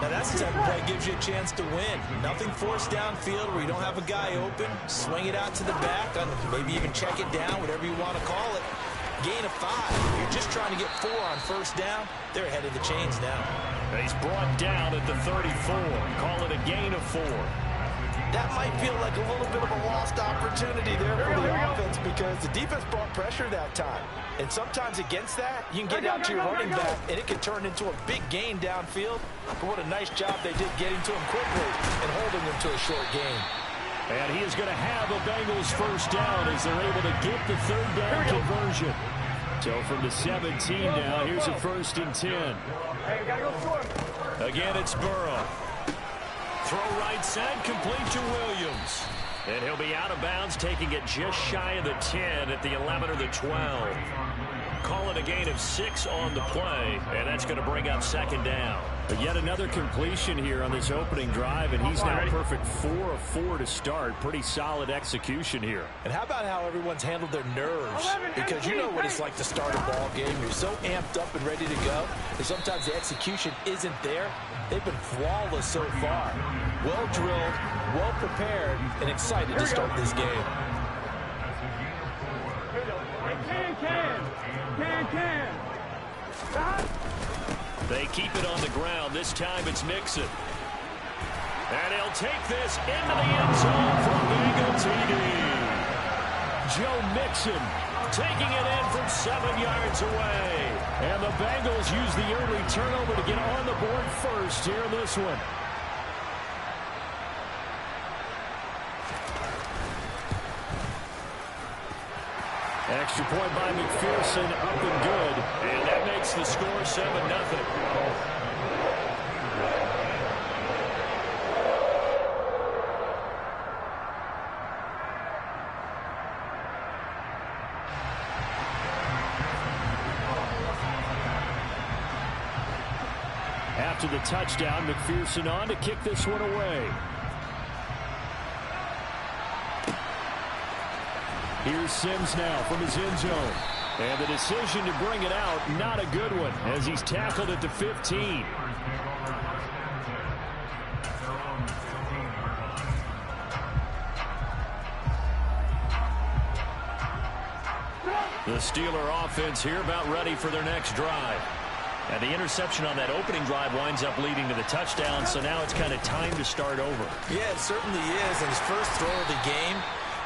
Now that's the type of play that gives you a chance to win. Nothing forced downfield where you don't have a guy open. Swing it out to the back, maybe even check it down, whatever you want to call it. Gain of 5. You're just trying to get 4 on 1st down. They're ahead of the chains now. He's brought down at the 34. Call it a gain of 4. That might feel like a little bit of a lost opportunity there for the offense because the defense brought pressure that time. And sometimes against that, you can get out to your running back, and it can turn into a big gain downfield. But what a nice job they did getting to him quickly and holding him to a short gain. And he is going to have a Bengals 1st down as they're able to get the 3rd down conversion. So from the 17 now, here's a 1st and 10. Again, it's Burrow. Throw right side, complete to Williams. And he'll be out of bounds, taking it just shy of the 10 at the 11 or the 12. Call it a gain of 6 on the play, and that's going to bring up 2nd down. But yet another completion here on this opening drive, and he's now perfect 4 of 4 to start. Pretty solid execution here. And how about how everyone's handled their nerves? Because you know what it's like to start a ball game. You're so amped up and ready to go, and sometimes the execution isn't there. They've been flawless so far. Well drilled, well prepared, and excited to start this game. They keep it on the ground. This time it's Mixon. And he'll take this into the end zone for Bengal TD. Joe Mixon taking it in from 7 yards away. And the Bengals use the early turnover to get on the board first here in this one. Extra point by McPherson, up and good. And that makes the score 7-0. After the touchdown, McPherson on to kick this one away. Here's Sims now from his end zone. And the decision to bring it out, not a good one, as he's tackled at the 15. The Steeler offense here about ready for their next drive. And the interception on that opening drive winds up leading to the touchdown, so now it's kind of time to start over. Yeah, it certainly is, and his first throw of the game.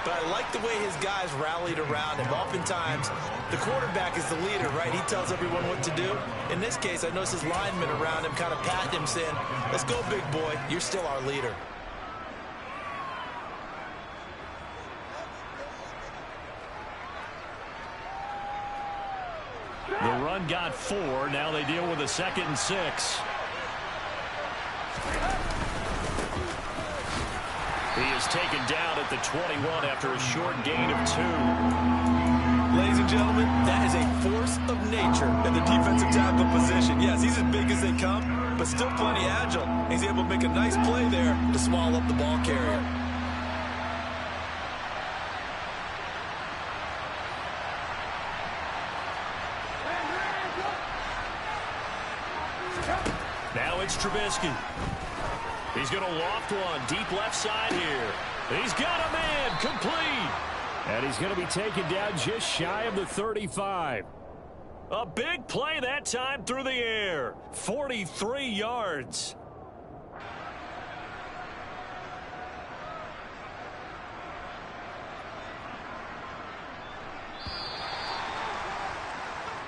But I like the way his guys rallied around him. Oftentimes, the quarterback is the leader, right? He tells everyone what to do. In this case, I noticed his linemen around him kind of patting him, saying, "Let's go, big boy. You're still our leader." The run got 4. Now they deal with a 2nd and 6. He is taken down at the 21 after a short gain of 2. Ladies and gentlemen, that is a force of nature in the defensive tackle position. Yes, he's as big as they come, but still plenty agile. He's able to make a nice play there to swallow up the ball carrier. Now it's Trubisky. He's going to loft one deep left side here. He's got a man complete. And he's going to be taken down just shy of the 35. A big play that time through the air. 43 yards.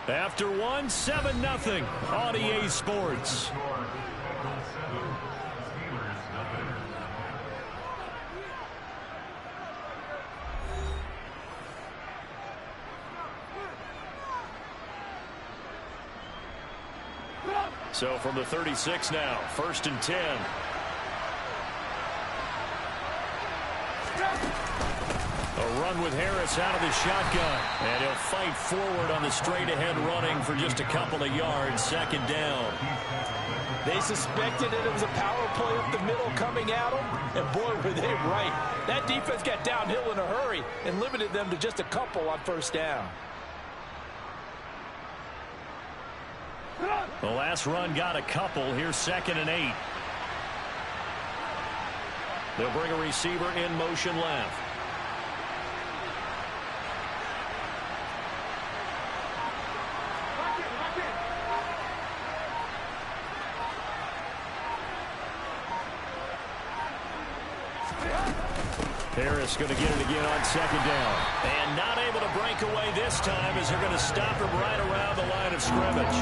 After 1, 7-0 on EA Sports. So from the 36 now, 1st and 10. A run with Harris out of the shotgun. And he'll fight forward on the straight-ahead running for just a couple of yards. 2nd down. They suspected that it was a power play up the middle coming at them. And boy, were they right. That defense got downhill in a hurry and limited them to just a couple on 1st down. The last run got a couple. Here's 2nd and 8. They'll bring a receiver in motion left. Harris going to get it again on 2nd down. And not able to break away this time as they're going to stop him right around the line of scrimmage.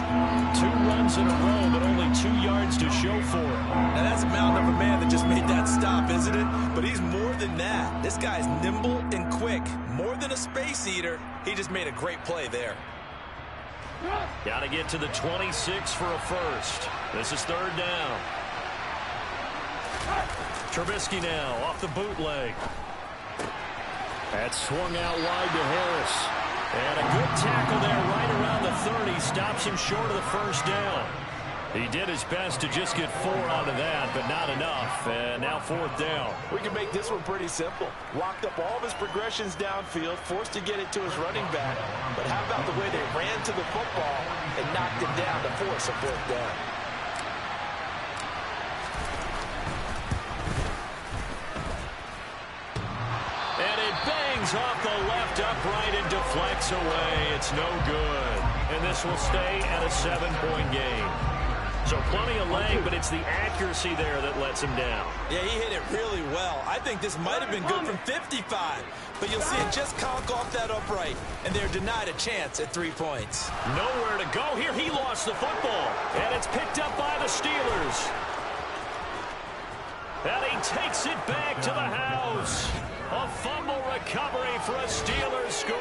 2 runs in a row, but only 2 yards to show for it. Now that's a mountain of a man that just made that stop, isn't it? But he's more than that. This guy's nimble and quick. More than a space eater. He just made a great play there. Got to get to the 26 for a first. This is 3rd down. Trubisky now off the bootleg. That's swung out wide to Harris. And a good tackle there right around the 30. Stops him short of the 1st down. He did his best to just get 4 out of that, but not enough. And now 4th down. We can make this one pretty simple. Locked up all of his progressions downfield, forced to get it to his running back. But how about the way they ran to the football and knocked him down to force a 4th down? Off the left upright and deflects away. It's no good. And this will stay at a 7-point game. So plenty of leg, but it's the accuracy there that lets him down. Yeah, he hit it really well. I think this might have been good from 55. But you'll see it just conk off that upright. And they're denied a chance at 3 points. Nowhere to go here. He lost the football. And it's picked up by the Steelers. And he takes it back to the house. A fumble recovery for a Steelers score.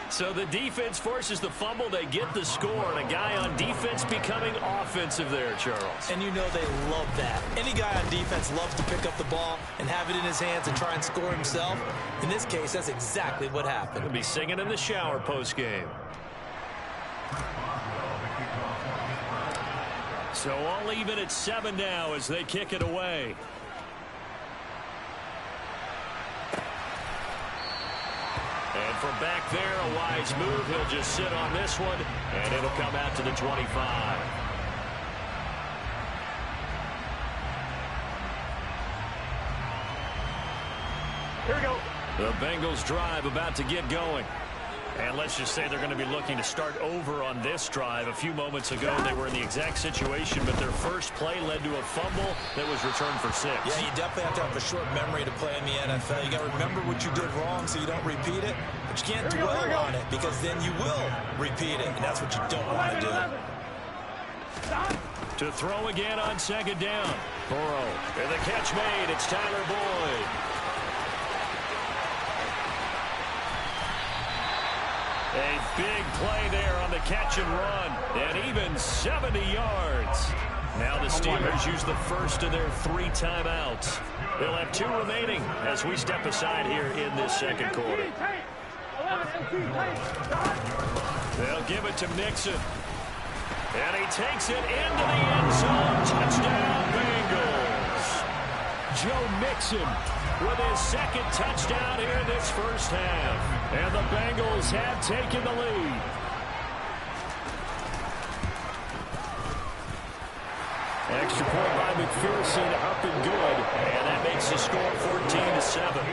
So the defense forces the fumble. They get the score. And a guy on defense becoming offensive there, Charles. And you know they love that. Any guy on defense loves to pick up the ball and have it in his hands and try and score himself. In this case, that's exactly what happened. He'll be singing in the shower post-game. So all even at 7 now as they kick it away. And from back there, a wise move. He'll just sit on this one, and it'll come out to the 25. Here we go. The Bengals drive about to get going. And let's just say they're going to be looking to start over on this drive. A few moments ago, they were in the exact situation, but their first play led to a fumble that was returned for 6. Yeah, you definitely have to have a short memory to play in the NFL. You got to remember what you did wrong so you don't repeat it, but you can't dwell on it because then you will repeat it, and that's what you don't want to do. To throw again on 2nd down. Burrow. And the catch made. It's Tyler Boyd. A A big play there on the catch and run. And even 70 yards. Now the Steelers use the first of their 3 timeouts. They'll have 2 remaining as we step aside here in this second quarter. They'll give it to Mixon. And he takes it into the end zone. Touchdown, Bengals. Joe Mixon with his second touchdown here in this first half. And the Bengals have taken the lead. Extra point by McPherson, up and good. And that makes the score 14-7.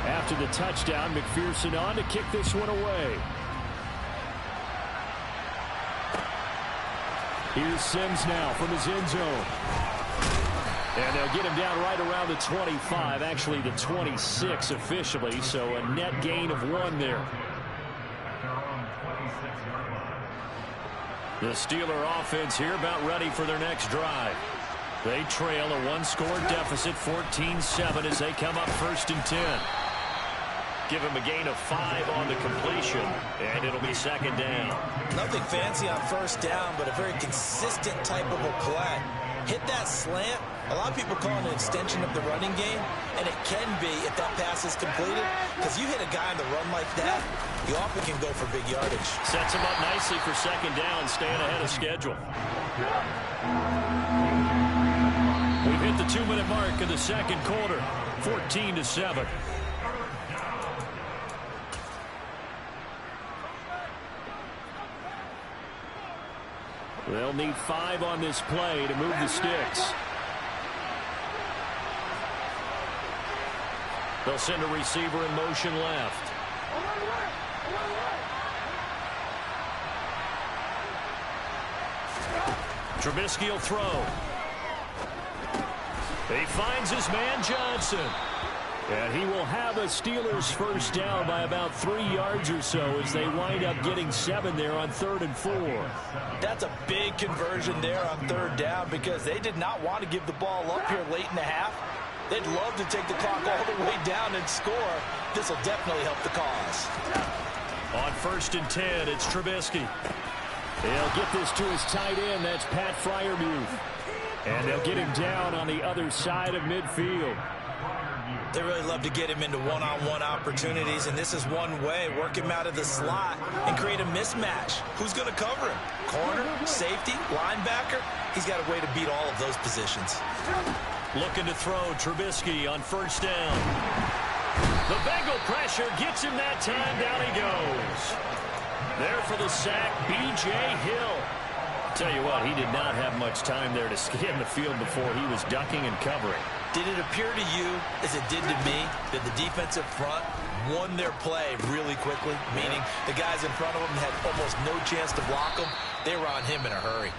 After the touchdown, McPherson on to kick this one away. Here's Sims now from his end zone. And they'll get him down right around the 25, actually the 26 officially, so a net gain of 1 there. The Steeler offense here about ready for their next drive. They trail a 1-score deficit, 14-7 as they come up 1st and 10. Give him a gain of 5 on the completion, and it'll be 2nd down. Nothing fancy on 1st down, but a very consistent type of a play. Hit that slant. A lot of people call it an extension of the running game, and it can be if that pass is completed, because you hit a guy on the run like that, you often can go for big yardage. Sets him up nicely for 2nd down, staying ahead of schedule. We've hit the 2-minute mark of the second quarter, 14-7. They'll need 5 on this play to move the sticks. They'll send a receiver in motion left. Trubisky will throw. He finds his man Johnson. And he will have a Steelers first down by about 3 yards or so as they wind up getting 7 there on 3rd and 4. That's a big conversion there on 3rd down because they did not want to give the ball up here late in the half. They'd love to take the clock all the way down and score. This will definitely help the cause. On 1st and 10, it's Trubisky. They'll get this to his tight end. That's Pat Freiermuth. And they'll get him down on the other side of midfield. They really love to get him into one-on-one opportunities, and this is one way. Work him out of the slot and create a mismatch. Who's going to cover him? Corner, safety, linebacker? He's got a way to beat all of those positions. Looking to throw Trubisky on 1st down. The Bengal pressure gets him that time. Down he goes. There for the sack, B.J. Hill. Tell you what, he did not have much time there to scan the field before he was ducking and covering. Did it appear to you, as it did to me, that the defensive front won their play really quickly? Meaning the guys in front of them had almost no chance to block them. They were on him in a hurry.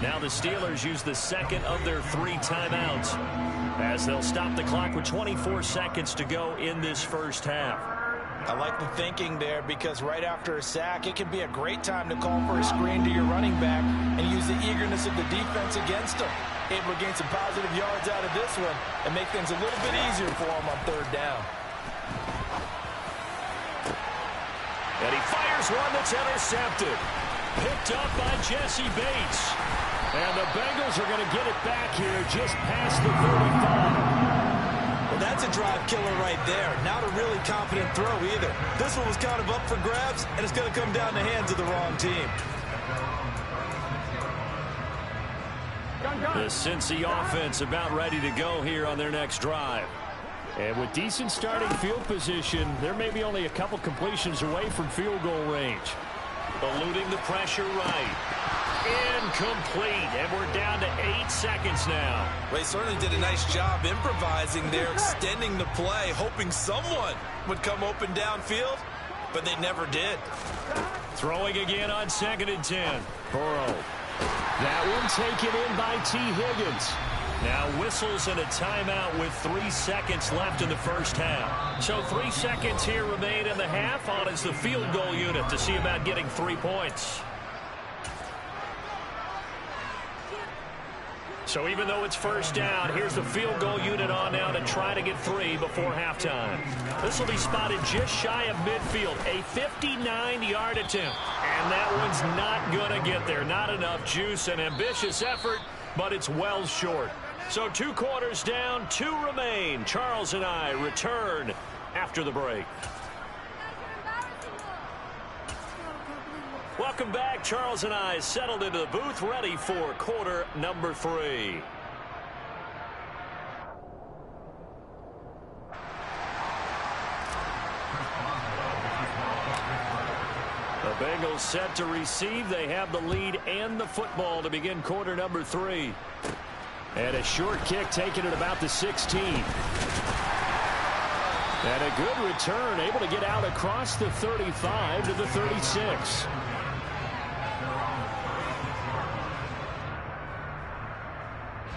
Now the Steelers use the 2nd of their 3 timeouts as they'll stop the clock with 24 seconds to go in this first half. I like the thinking there because right after a sack, it can be a great time to call for a screen to your running back and use the eagerness of the defense against them. Able to gain some positive yards out of this one and make things a little bit easier for them on 3rd down. And he fires one that's intercepted. Picked up by Jesse Bates. And the Bengals are going to get it back here just past the 35. Well, that's a drive killer right there. Not a really confident throw either. This one was kind of up for grabs, and it's going to come down the hands of the wrong team. The Cincy offense about ready to go here on their next drive. And with decent starting field position, they're maybe only a couple completions away from field goal range. Eluding the pressure right. Incomplete. And we're down to 8 seconds now. Well, he certainly did a nice job improvising there, extending the play, hoping someone would come open downfield, but they never did. Throwing again on 2nd and 10. Burrow. That one taken in by T. Higgins. Now whistles and a timeout with 3 seconds left in the first half. So 3 seconds here remain in the half. On is the field goal unit to see about getting 3 points. So even though it's first down, here's the field goal unit on now to try to get 3 before halftime. This will be spotted just shy of midfield, a 59-yard attempt. And that one's not going to get there. Not enough juice, an ambitious effort, but it's well short. So 2 quarters down, 2 remain. Charles and I return after the break. Welcome back. Charles and I settled into the booth, ready for quarter number 3. The Bengals set to receive. They have the lead and the football to begin quarter number 3. And a short kick taken at about the 16. And a good return, able to get out across the 35 to the 36.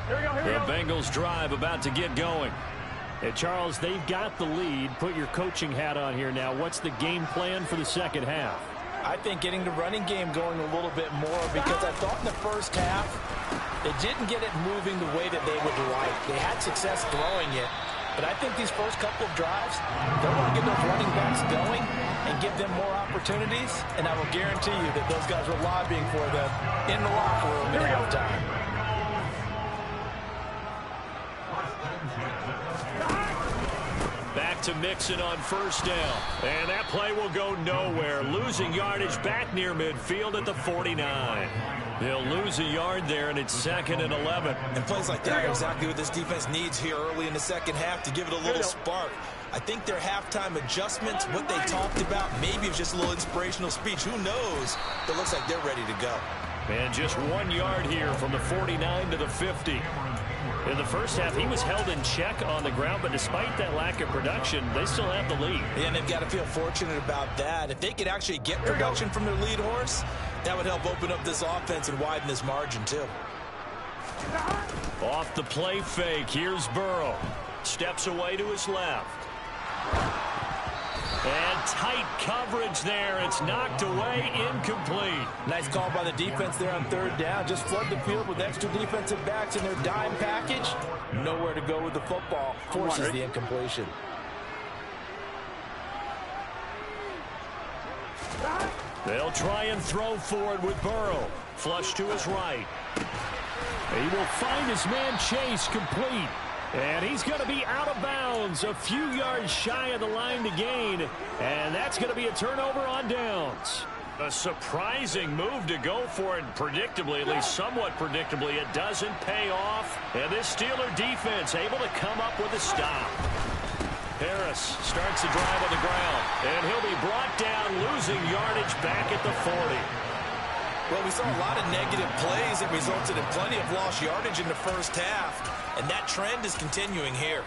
The Bengals drive about to get going. Hey, Charles, they've got the lead. Put your coaching hat on here now. What's the game plan for the second half? I think getting the running game going a little bit more, because I thought in the first half they didn't get it moving the way that they would like. They had success throwing it, but I think these first couple of drives, they want to get those running backs going and give them more opportunities, and I will guarantee you that those guys were lobbying for them in the locker room at halftime. Back to Mixon on first down. And that play will go nowhere. Losing yardage back near midfield at the 49. They'll lose a yard there, and it's 2nd and 11. And plays like that are exactly what this defense needs here early in the second half to give it a little spark. I think their halftime adjustments, what they talked about, maybe it's just a little inspirational speech. Who knows? But it looks like they're ready to go. And just 1 yard here from the 49 to the 50. In the first half, he was held in check on the ground, but despite that lack of production, they still have the lead. And they've got to feel fortunate about that. If they could actually get production from their lead horse, that would help open up this offense and widen this margin, too. Off the play fake, here's Burrow. Steps away to his left. And tight coverage there. It's knocked away, incomplete. Nice call by the defense there on third down. Just flood the field with extra defensive backs in their dime package. Nowhere to go with the football. Forces the incompletion. They'll try and throw forward with Burrow. Flush to his right. He will find his man Chase complete. And he's going to be out of bounds, a few yards shy of the line to gain. And that's going to be a turnover on downs. A surprising move to go for it. Predictably, at least somewhat predictably, it doesn't pay off. And this Steeler defense able to come up with a stop. Harris starts the drive on the ground. And he'll be brought down, losing yardage back at the 40. Well, we saw a lot of negative plays that resulted in plenty of lost yardage in the first half. And that trend is continuing here.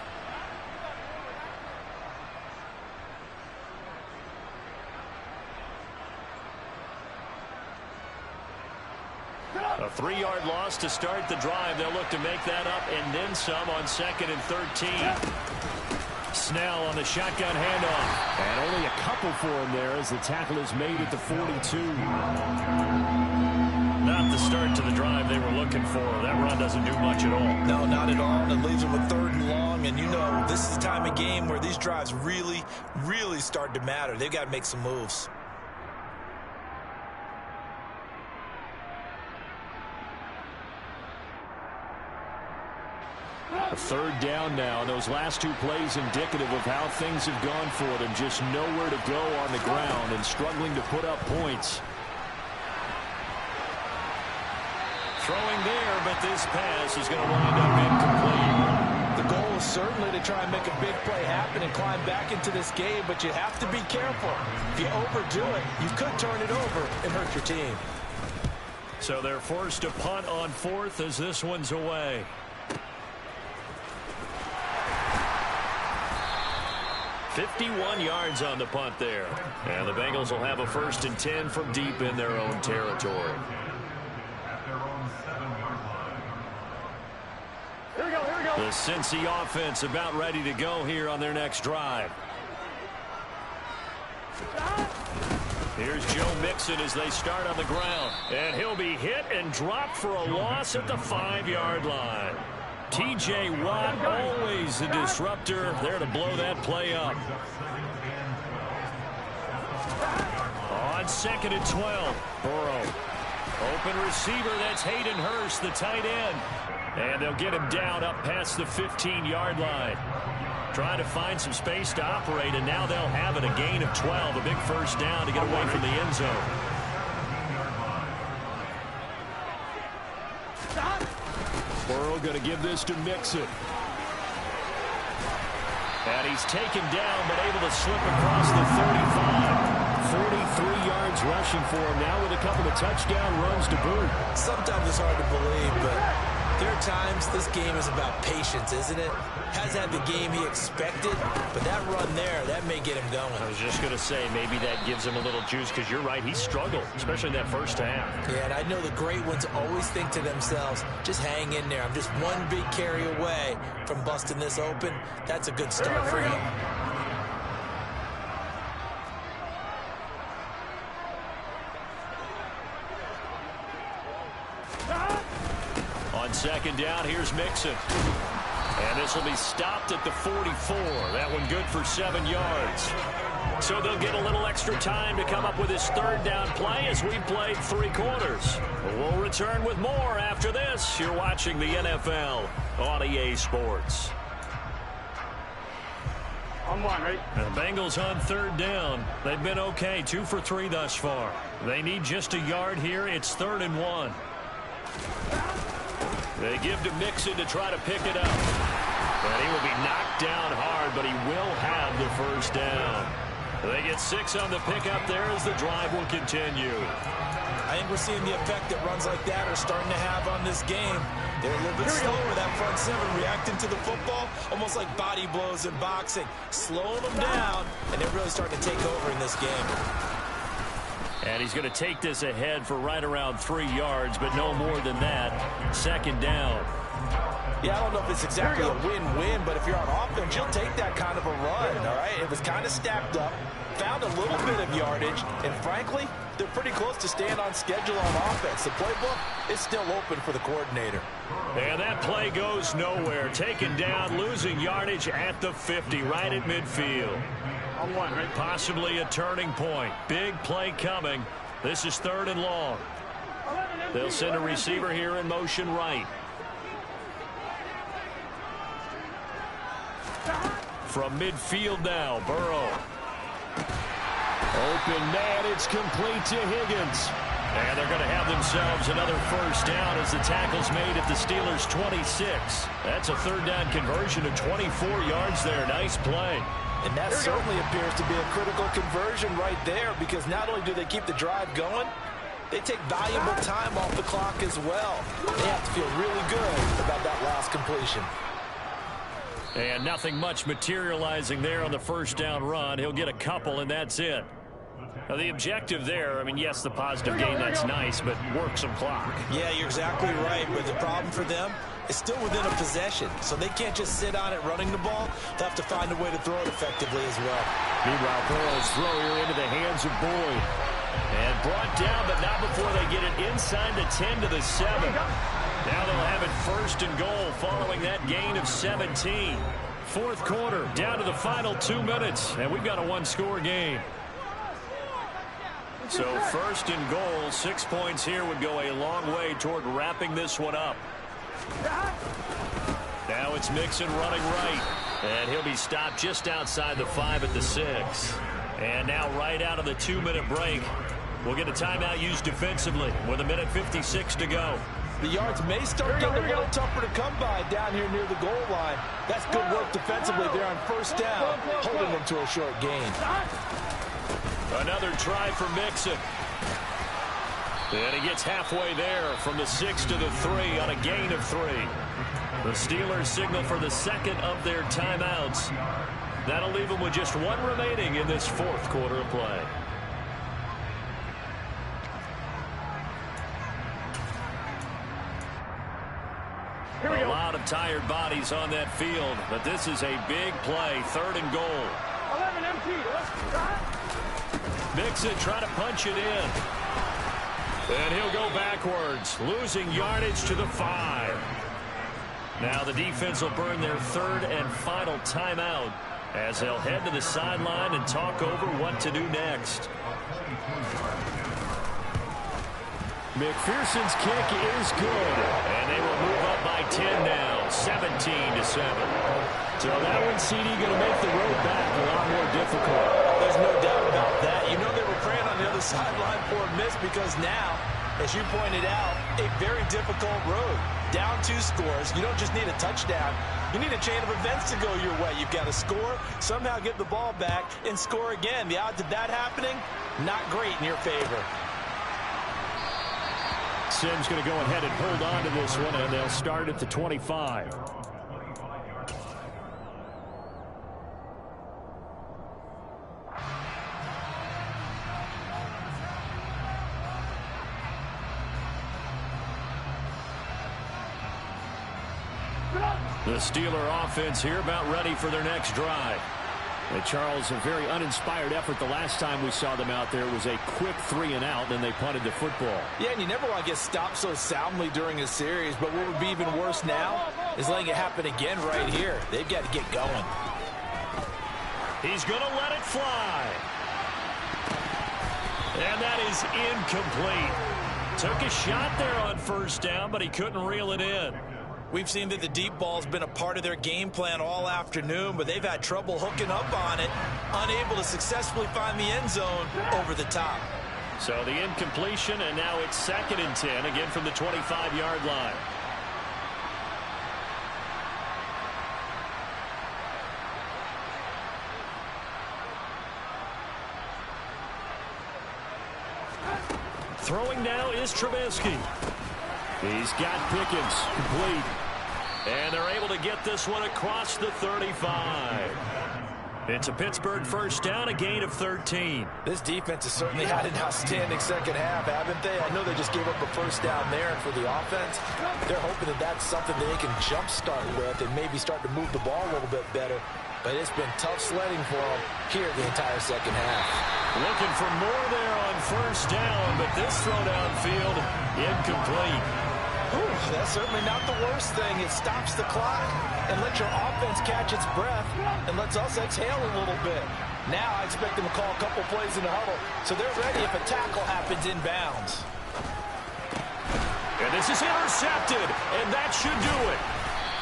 A 3-yard loss to start the drive. They'll look to make that up and then some on 2nd and 13. Snell on the shotgun handoff. And only a couple for him there as the tackle is made at the 42. Not the start to the drive they were looking for. That run doesn't do much at all. No, not at all. And it leaves them with 3rd and long. And you know, this is the time of game where these drives really, really start to matter. They've got to make some moves. A 3rd down now. And those last 2 plays indicative of how things have gone for them. Just nowhere to go on the ground and struggling to put up points. Throwing there, but this pass is going to wind up incomplete. The goal is certainly to try and make a big play happen and climb back into this game, but you have to be careful. If you overdo it, you could turn it over and hurt your team. So they're forced to punt on 4th as this one's away. $51 yards on the punt there. And the Bengals will have a 1st and 10 from deep in their own territory. The Cincy offense about ready to go here on their next drive. Here's Joe Mixon as they start on the ground. And he'll be hit and dropped for a loss at the 5-yard line. T.J. Watt, always a disruptor, there to blow that play up. On 2nd and 12, Burrow. Open receiver, that's Hayden Hurst, the tight end. And they'll get him down up past the 15-yard line. Trying to find some space to operate, and now they'll have it, a gain of 12, a big first down to get away from the end zone. Burrow going to give this to Mixon. And he's taken down, but able to slip across the 35. 43 yards rushing for him now with a couple of touchdown runs to boot. Sometimes it's hard to believe, but there are times this game is about patience, isn't it? Hasn't had the game he expected, but that run there, that may get him going. I was just going to say, maybe that gives him a little juice, because you're right, he struggled, especially in that first half. Yeah, and I know the great ones always think to themselves, just hang in there. I'm just one big carry away from busting this open. That's a good start for him. On 2nd down, here's Mixon. And this will be stopped at the 44. That one good for 7 yards. So they'll get a little extra time to come up with his 3rd down play as we've played 3 quarters. We'll return with more after this. You're watching the NFL on EA Sports. I'm one, right? And the Bengals on 3rd down. They've been okay, 2 for 3 thus far. They need just a yard here. It's 3rd and 1. They give to Mixon to try to pick it up. And he will be knocked down hard, but he will have the first down. They get 6 on the pickup there as the drive will continue. I think we're seeing the effect that runs like that are starting to have on this game. They're a little bit slower, that front 7, reacting to the football, almost like body blows in boxing. Slowing them down, and they're really starting to take over in this game. And he's going to take this ahead for right around 3 yards, but no more than that. 2nd down. Yeah, I don't know if it's exactly a win-win, but if you're on offense, you'll take that kind of a run, all right? It was kind of stacked up, found a little bit of yardage, and frankly, they're pretty close to staying on schedule on offense. The playbook is still open for the coordinator. And that play goes nowhere. Taken down, losing yardage at the 50, right at midfield. Possibly a turning point. Big play coming. This is 3rd and long. They'll send a receiver here in motion right. From midfield now, Burrow. Open man, it's complete to Higgins. And they're going to have themselves another first down as the tackle's made at the Steelers' 26. That's a 3rd down conversion of 24 yards there. Nice play. And that certainly appears to be a critical conversion right there, because not only do they keep the drive going, they take valuable time off the clock as well. They have to feel really good about that last completion. And nothing much materializing there on the first down run. He'll get a couple, and that's it. Now, the objective there, I mean, yes, the positive gain, that's nice, but work some clock. Yeah, you're exactly right. But the problem for them is still within a possession, so they can't just sit on it running the ball. They'll have to find a way to throw it effectively as well. Meanwhile, Burrow's throw here into the hands of Boyd. And brought down, but not before they get it inside the 10 to the 7. Now they'll have it 1st and goal following that gain of 17. 4th quarter, down to the final 2 minutes, and we've got a 1-score game. So 1st and goal, 6 points here would go a long way toward wrapping this one up. Now it's Mixon running right, and he'll be stopped just outside the 5 at the 6. And now right out of the 2-minute break, we'll get a timeout used defensively with 1:56 to go. The yards may start getting a little tougher to come by down here near the goal line. That's good work defensively there on 1st down, holding them to a short gain. Another try for Mixon. And he gets halfway there from the 6 to the 3 on a gain of 3. The Steelers signal for the 2nd of their timeouts. That'll leave them with just 1 remaining in this 4th quarter of play. A lot of tired bodies on that field, but this is a big play, 3rd and goal. 11 empty. Let's try. Mixon trying to punch it in. And he'll go backwards, losing yardage to the 5. Now the defense will burn their third and final timeout as they'll head to the sideline and talk over what to do next. McPherson's kick is good. And they will move up by 10 now, 17-7. So that one, CD, going to make the road back a lot more difficult. There's no doubt about that. You know they were praying on the other sideline for a miss because now, as you pointed out, a very difficult road. Down 2 scores. You don't just need a touchdown. You need a chain of events to go your way. You've got to score, somehow get the ball back, and score again. The odds of that happening, not great in your favor. Simms going to go ahead and hold on to this one, and they'll start at the 25. The Steeler offense here about ready for their next drive. And Charles, a very uninspired effort the last time we saw them out there. It was a quick 3-and-out, then they punted the football. Yeah, and you never want to get stopped so soundly during a series, but what would be even worse now is letting it happen again right here. They've got to get going. He's going to let it fly. And that is incomplete. Took a shot there on first down, but he couldn't reel it in. We've seen that the deep ball's been a part of their game plan all afternoon, but they've had trouble hooking up on it, unable to successfully find the end zone over the top. So the incompletion, and now it's 2nd and 10, again from the 25-yard line. Throwing now is Trubisky. He's got Pickens complete. And they're able to get this one across the 35. It's a Pittsburgh first down, a gain of 13. This defense has certainly had an outstanding second half, haven't they? I know they just gave up a first down there, and for the offense, they're hoping that that's something that they can jumpstart with and maybe start to move the ball a little bit better. But it's been tough sledding for them here the entire second half. Looking for more there on first down, but this throw downfield, incomplete. That's certainly not the worst thing. It stops the clock and lets your offense catch its breath and lets us exhale a little bit. Now I expect them to call a couple plays in the huddle, so they're ready if a tackle happens inbounds. And this is intercepted, and that should do it.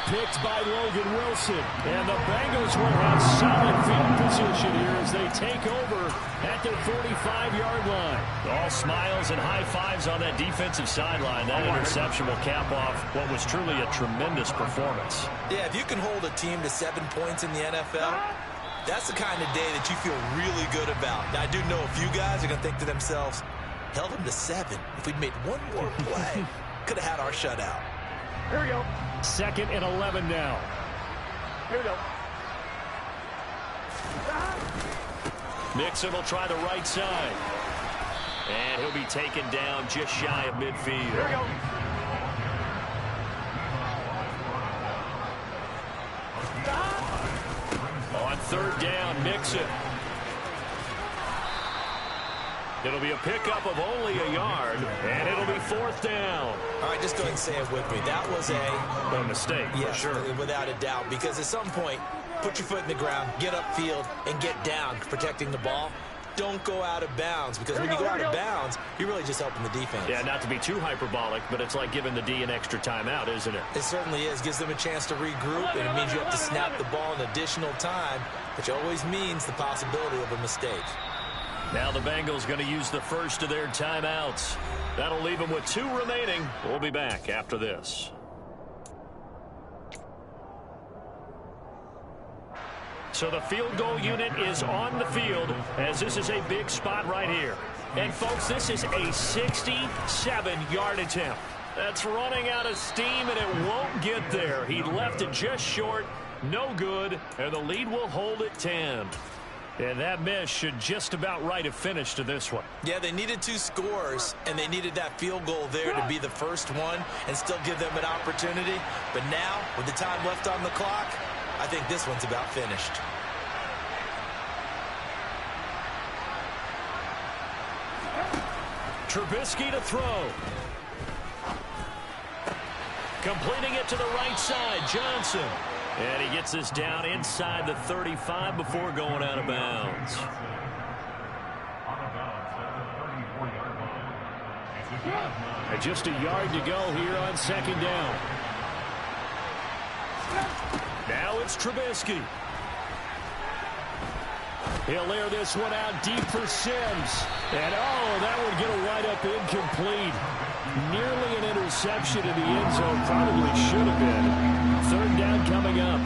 Picked by Logan Wilson. And the Bengals will have solid field position here as they take over at their 45-yard line. All smiles and high fives on that defensive sideline. That interception will cap off what was truly a tremendous performance. Yeah, if you can hold a team to 7 points in the NFL, that's the kind of day that you feel really good about. Now, I do know a few guys are going to think to themselves, held them to 7. If we'd made one more play, could have had our shutout. Here we go. 2nd and 11 now. Here we go. Mixon will try the right side. And he'll be taken down just shy of midfield. Here we go. On 3rd down, Mixon. It'll be a pickup of only a yard, and it'll be 4th down. All right, just go ahead and say it with me. That was a mistake, yeah, for sure. Without a doubt, because at some point, put your foot in the ground, get upfield, and get down, protecting the ball. Don't go out of bounds, because when you go out of bounds, you're really just helping the defense. Yeah, not to be too hyperbolic, but it's like giving the D an extra timeout, isn't it? It certainly is. Gives them a chance to regroup, and it means you have to snap the ball an additional time, which always means the possibility of a mistake. Now the Bengals going to use the first of their timeouts. That'll leave them with 2 remaining. We'll be back after this. So the field goal unit is on the field, as this is a big spot right here. And folks, this is a 67-yard attempt. That's running out of steam, and it won't get there. He left it just short, no good, and the lead will hold at 10. And that miss should just about right have finished to this one. Yeah, they needed 2 scores, and they needed that field goal there to be the first one and still give them an opportunity. But now, with the time left on the clock, I think this one's about finished. Trubisky to throw. Completing it to the right side, Johnson. And he gets this down inside the 35 before going out of bounds. And just a yard to go here on second down. Now it's Trubisky. He'll air this one out deep for Sims. And, oh, that would get a wide-up incomplete. Nearly an interception in the end zone. Probably should have been. Third down coming up.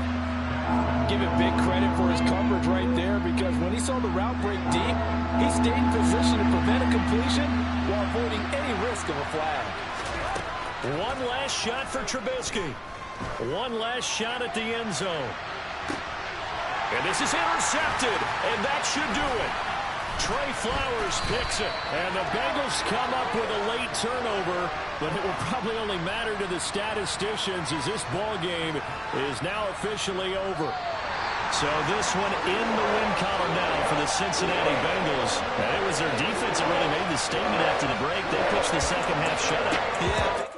Give him big credit for his coverage right there, because when he saw the route break deep, he stayed in position to prevent a completion while avoiding any risk of a flag. One last shot for Trubisky. One last shot at the end zone. And this is intercepted, and that should do it. Trey Flowers picks it, and the Bengals come up with a late turnover, but it will probably only matter to the statisticians as this ball game is now officially over. So this one in the win column now for the Cincinnati Bengals. And it was their defense that really made the statement after the break. They pitched the second half shutout. Yeah.